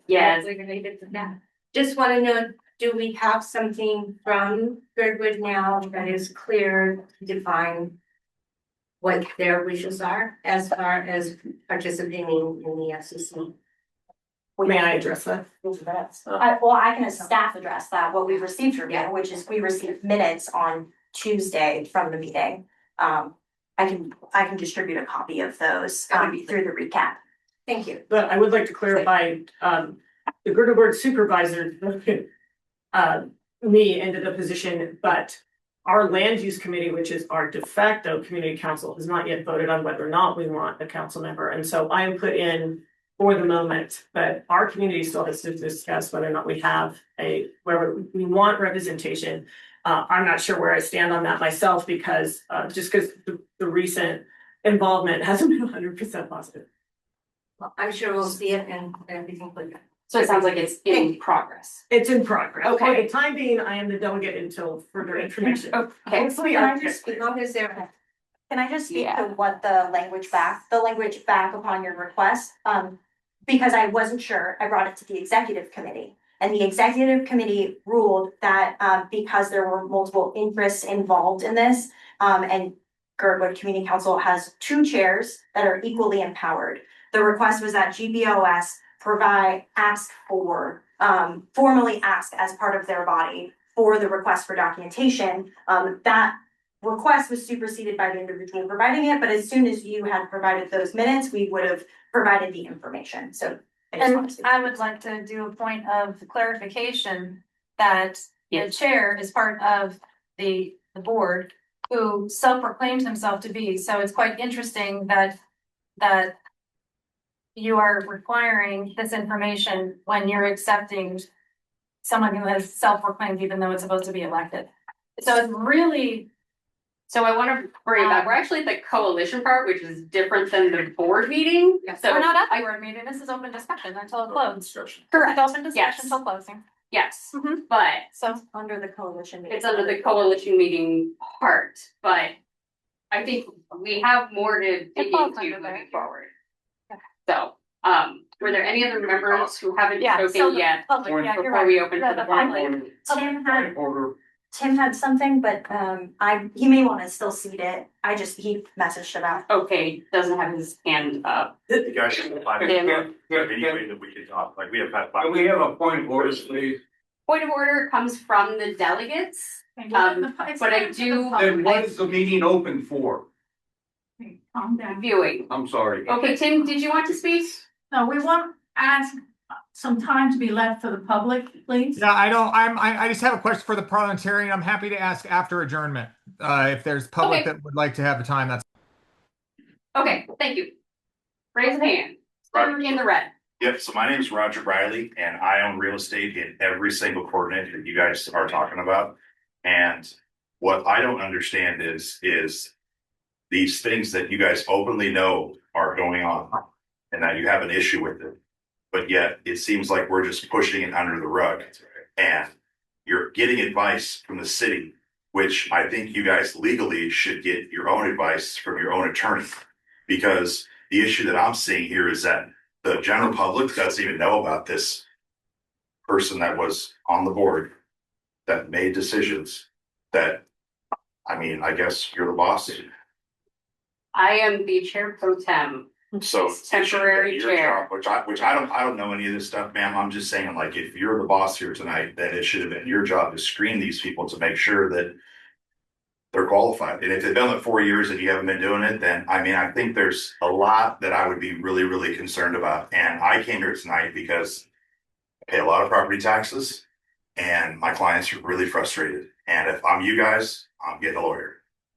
Yes, related to that. Just want to know, do we have something from Girdwood now that is clear, to define what their wishes are as far as participating in the FCC? May I address that? I can as staff address that. What we received from you, which is we received minutes on Tuesday from the meeting. I can distribute a copy of those through the recap. Thank you. But I would like to clarify, the Girdwood Board supervisor me into the position, but our land use committee, which is our de facto community council, has not yet voted on whether or not we want a council member. And so I am put in for the moment, but our community still has to discuss whether or not we have whether we want representation. I'm not sure where I stand on that myself because just because the recent involvement hasn't been 100% positive. Well, I'm sure we'll see it and everything like that. so it sounds like it's in progress. It's in progress. Okay. For the time being, I am the delegate until further information. Okay. Hopefully, Can I just speak to what the language back upon your request? Because I wasn't sure, I brought it to the executive committee. And the executive committee ruled that because there were multiple interests involved in this, and Girdwood Community Council has 2 chairs that are equally empowered. The request was that GBOS formally ask as part of their body for the request for documentation. That request was superseded by the individual providing it, but as soon as you had provided those minutes, we would have provided the information. So and I would like to do a point of clarification that the chair is part of the board who self-proclaims himself to be. So it's quite interesting that you are requiring this information when you're accepting someone who has self-proclaimed, even though it's supposed to be elected. So it's really. So I want to bring it back. We're actually at the coalition part, which is different than the board meeting. So we're not at the board meeting. This is open discussion until it closes. Correct. It's open discussion until closing. Yes, but so under the coalition meeting. It's under the coalition meeting part, but I think we have more to dig into moving forward. So, were there any other members who haven't spoken yet before we open to the public? Tim had something, but he may want to still see it. He messaged about. Okay, doesn't have his hand up. You guys have five Tim. minutes. Any way that we can talk, like we have had five. Can we have a point of order, please? Point of order comes from the delegates. But I do. Then what is the meeting open for? Calm down. Viewing. I'm sorry. Okay, Tim, did you want to speak? No, we want to ask some time to be left for the public, please. Yeah, I just have a question for the parliamentarian. I'm happy to ask after adjournment. If there's public that would like to have the time, that's. Okay, thank you. Raise a hand. In the red. Yep, so my name is Roger Riley and I own real estate in every single coordinate that you guys are talking about. And what I don't understand is these things that you guys openly know are going on and that you have an issue with it. But yet it seems like we're just pushing it under the rug. And you're getting advice from the city, which I think you guys legally should get your own advice from your own attorney. Because the issue that I'm seeing here is that the general public doesn't even know about this person that was on the board that made decisions that, I mean, I guess you're the boss. I am the chair pro tem. So temporary your chair. job, which I don't know any of this stuff, ma'am. I'm just saying, like, if you're the boss here tonight, then it should have been your job to screen these people to make sure that they're qualified. And if they've done it 4 years and you haven't been doing it, then I mean, I think there's a lot that I would be really, really concerned about. And I came here tonight because I pay a lot of property taxes and my clients are really frustrated. And if I'm you guys, I'm getting a lawyer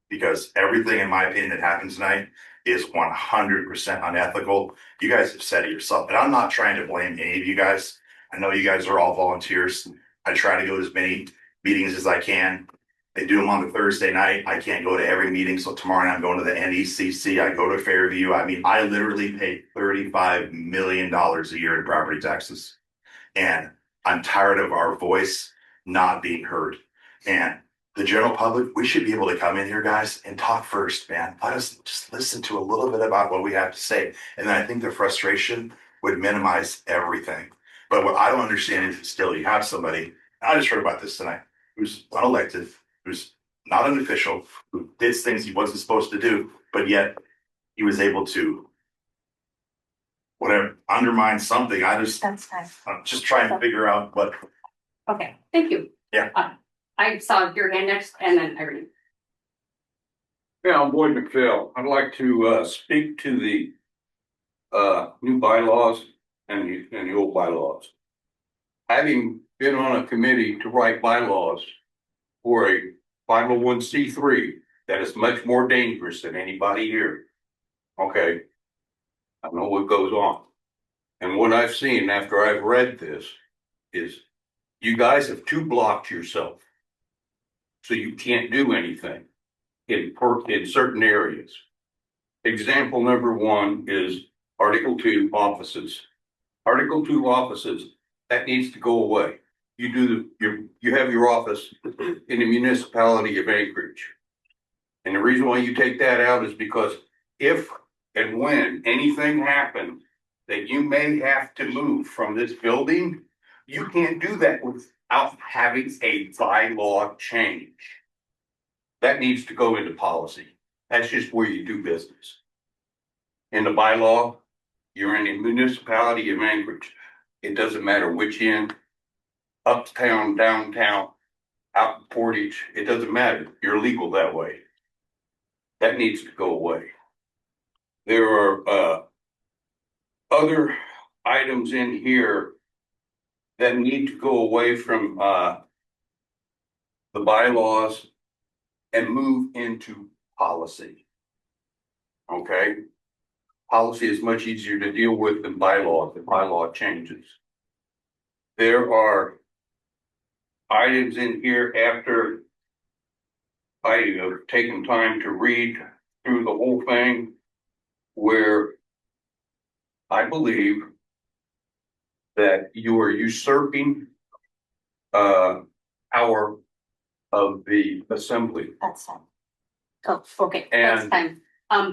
because everything, in my opinion, that happened tonight is 100% unethical. You guys have said it yourself, and I'm not trying to blame any of you guys. I know you guys are all volunteers. I try to go to as many meetings as I can. They do them on the Thursday night. I can't go to every meeting. So tomorrow night I'm going to the NECC. I go to Fairview. I mean, I literally pay $35 million a year in property taxes. And I'm tired of our voice not being heard. And the general public, we should be able to come in here, guys, and talk first, man. Let us just listen to a little bit about what we have to say. And then I think the frustration would minimize everything. But what I don't understand is still you have somebody, I just heard about this tonight, who's unelected, who's not an official, who did things he wasn't supposed to do, but yet he was able to whatever undermine something. I'm just trying to figure out what. Okay, thank you. Yeah. I saw your hand next and then Irene. Yeah, I'm Boyd McPhail. I'd like to speak to the new bylaws and the old bylaws. Having been on a committee to write bylaws for a 501c3 that is much more dangerous than anybody here. Okay. I know what goes on. And what I've seen after I've read this is you guys have blocked yourself. So you can't do anything in certain areas. Example number one is Article 2 offices. Article 2 offices, that needs to go away. You have your office in the municipality of Anchorage. And the reason why you take that out is because if and when anything happens that you may have to move from this building, you can't do that without having a bylaw change. That needs to go into policy. That's just where you do business. In the bylaw, you're in a municipality of Anchorage. It doesn't matter which end, uptown, downtown, out in Portage, it doesn't matter. You're legal that way. That needs to go away. There are other items in here that need to go away from the bylaws and move into policy. Okay? Policy is much easier to deal with than bylaw. The bylaw changes. There are items in here after I have taken time to read through the whole thing where I believe that you are usurping power of the assembly. That's fine. Oh, okay, that's And- fine.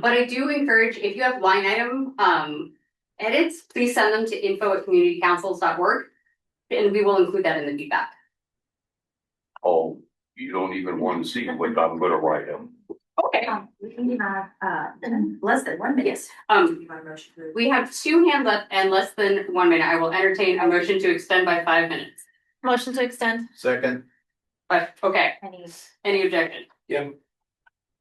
But I do encourage, if you have line item, edits, please send them to info@communitycouncils.org. And we will include that in the feedback. Oh, you don't even want to see what I'm gonna write them. Okay. We can have, less than 1 minute. Yes, we have 2 hands up and less than 1 minute. I will entertain a motion to extend by 5 minutes. Motion to extend. Second. But, okay, any objection? Yeah.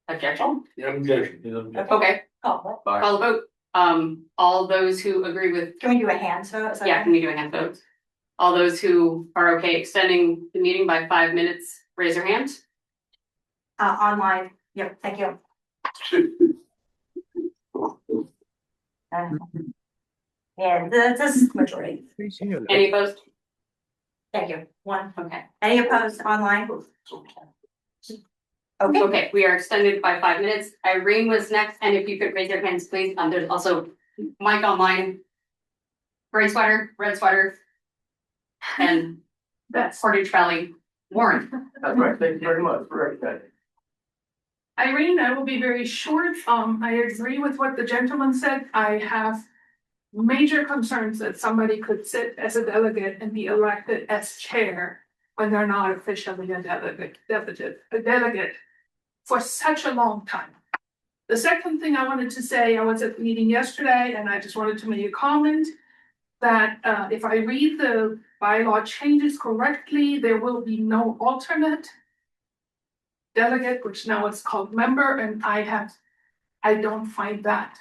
Objection? Yeah, objection. Okay, Oh, call the vote. All those who agree with, can we do a hand vote? yeah, can we do a hand vote? All those who are okay extending the meeting by 5 minutes, raise your hand. Online, yep, thank you. And this is majority. Any opposed? Thank you. 1. Okay. Any opposed online? Okay. Okay, we are extended by 5 minutes. Irene was next, and if you could raise your hands, please. There's also Mike online. Gray sweater, red sweater. And that's Portage Valley, Warren. That's right, thank you very much, very good. Irene, I will be very short. I agree with what the gentleman said. I have major concerns that somebody could sit as a delegate and be elected as chair when they're not officially a delegate for such a long time. The second thing I wanted to say, I was at the meeting yesterday and I just wanted to make a comment that if I read the bylaw changes correctly, there will be no alternate delegate, which now is called member, and I don't find that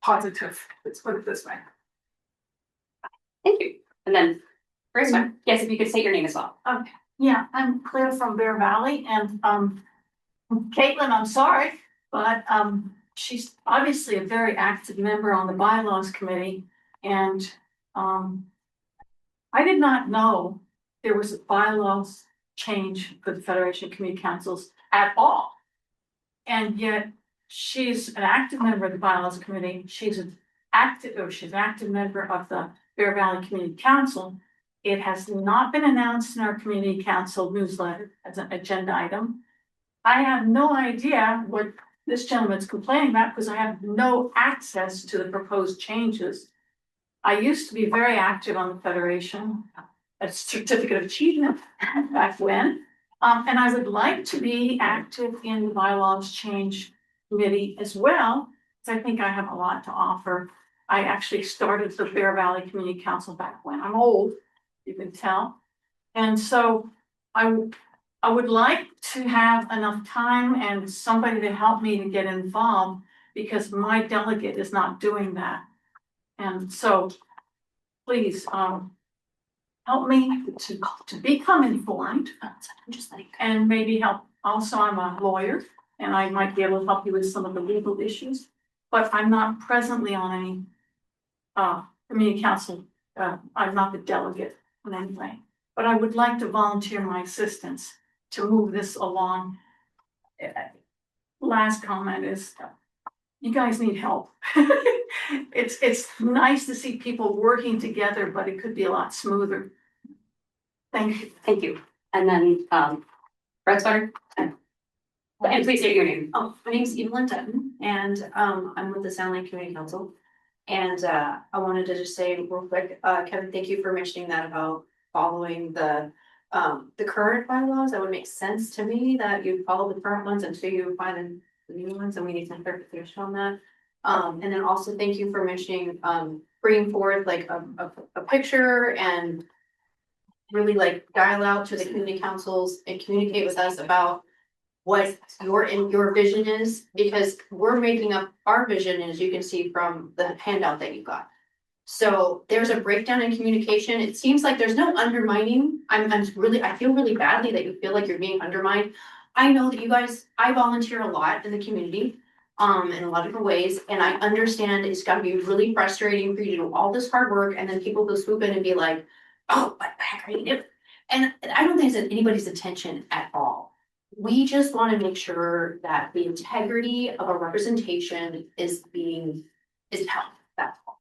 positive. Let's put it this way. Thank you. And then, first one, yes, if you could state your name as well. Yeah, I'm Claire from Bear Valley and Caitlin, I'm sorry, but she's obviously a very active member on the bylaws committee. And I did not know there was a bylaws change for the Federation of Community Councils at all. And yet she's an active member of the bylaws committee. She's an active member of the Bear Valley Community Council. It has not been announced in our community council newsletter as an agenda item. I have no idea what this gentleman's complaining about because I have no access to the proposed changes. I used to be very active on the Federation, a certificate of achievement back when. And I would like to be active in the bylaws change committee as well, because I think I have a lot to offer. I actually started the Bear Valley Community Council back when. I'm old, you can tell. And so I would like to have enough time and somebody to help me to get involved because my delegate is not doing that. And so please, help me to become informed and maybe help. Also, I'm a lawyer and I might be able to help you with some of the legal issues, but I'm not presently on any community council. I'm not the delegate in any way, but I would like to volunteer my assistance to move this along. Last comment is you guys need help. It's nice to see people working together, but it could be a lot smoother. Thank you. Thank you. And then, red sweater. And please state your name. Oh, my name's Evelyn Dutton, and I'm with the Sound Lake Community Council. And I wanted to just say real quick, Kevin, thank you for mentioning that about following the current bylaws. That would make sense to me that you follow the current ones until you find the new ones, and we need some clarification on that. And then also thank you for mentioning bringing forward like a picture and really like dial out to the community councils and communicate with us about what your vision is, because we're making up our vision, as you can see from the handout that you got. So there's a breakdown in communication. It seems like there's no undermining. I feel really badly that you feel like you're being undermined. I know that you guys, I volunteer a lot in the community, in a lot of different ways. And I understand it's gotta be really frustrating for you to do all this hard work and then people go swoop in and be like, oh, what the heck are you doing? And I don't think it's anybody's intention at all. We just want to make sure that the integrity of our representation is held. That's all.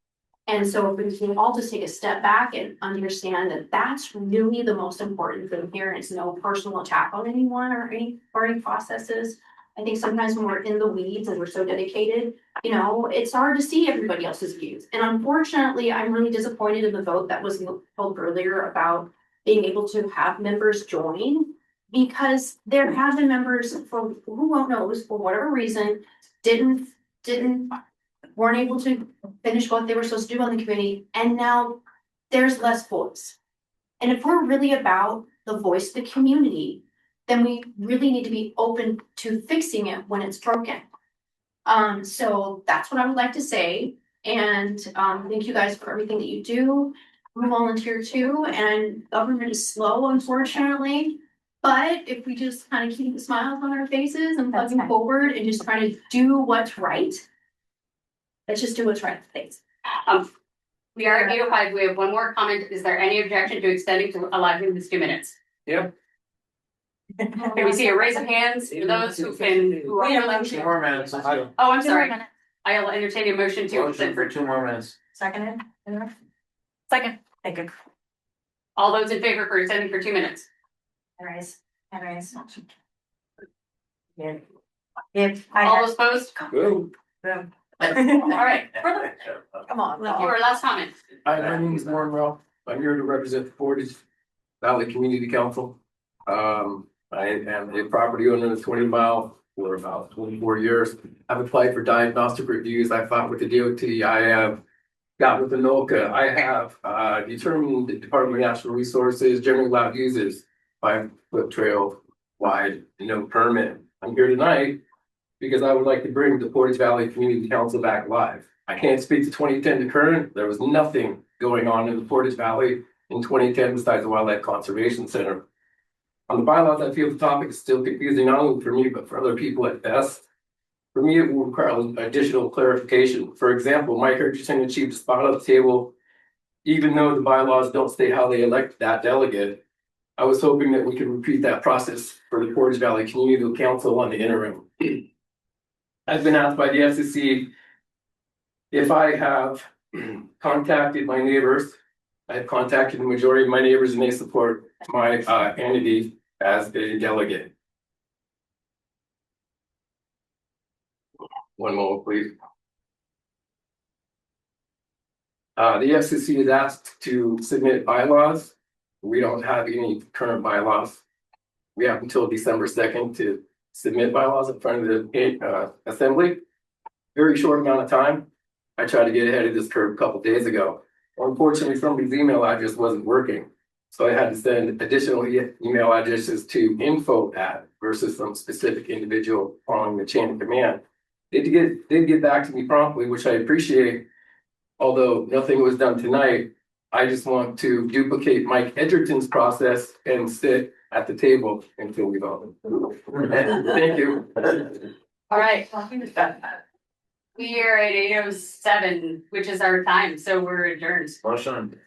And so if we can all just take a step back and understand that that's really the most important thing here. It's no personal attack on anyone or any party processes. I think sometimes when we're in the weeds and we're so dedicated, you know, it's hard to see everybody else's views. And unfortunately, I'm really disappointed in the vote that was held earlier about being able to have members join. Because there have been members for who won't knows, for whatever reason, weren't able to finish what they were supposed to do on the committee, and now there's less voice. And if we're really about the voice of the community, then we really need to be open to fixing it when it's broken. So that's what I would like to say. And thank you guys for everything that you do. I'm a volunteer too, and government is slow, unfortunately. But if we just kind of keep smiles on our faces and plugging forward and just trying to do what's right, let's just do what's right. Thanks. We are at 8:05. We have one more comment. Is there any objection to extending to allow him this 2 minutes? Yep. Can we see a raise of hands for those who can? Who are willing to- 2 more minutes. Oh, I'm sorry. I'll entertain a motion to Motion extend for for 2 more minutes. Seconded. Second. Thank you. all those in favor for extending for 2 minutes. Anyways. All those opposed? Boom. All right. Come on. Your last comment. Hi, my name is Warren Ralph. I'm here to represent the Portage Valley Community Council. I am a property owner in the 20 mile for about 24 years. I've applied for diagnostic reviews. I fought with the DOT. I have got with the NOLCA. I have determined the Department of Natural Resources generally allowed uses 5-foot trail wide, no permit. I'm here tonight because I would like to bring the Portage Valley Community Council back live. I can't speak to 2010 to current. There was nothing going on in the Portage Valley in 2010 besides the Wildlife Conservation Center. On the bylaws, I feel the topic is still confusing, not only for me, but for other people at best. For me, it will require additional clarification. For example, Mike Hutchinson achieved a spot at the table, even though the bylaws don't state how they elect that delegate. I was hoping that we could repeat that process for the Portage Valley Community Council on the interim. I've been asked by the FCC if I have contacted my neighbors. I've contacted the majority of my neighbors and they support my entity as a delegate. One moment, please. The FCC is asked to submit bylaws. We don't have any current bylaws. We have until December 2nd to submit bylaws in front of the assembly. Very short amount of time. I tried to get ahead of this curve a couple days ago. Unfortunately, somebody's email address wasn't working. So I had to send additional email addresses to info@ versus some specific individual following the chain of command. They did get back to me promptly, which I appreciate. Although nothing was done tonight, I just want to duplicate Mike Edgerton's process and sit at the table until we vote. Thank you. All right. We are at 8:07, which is our time, so we're adjourned. Motion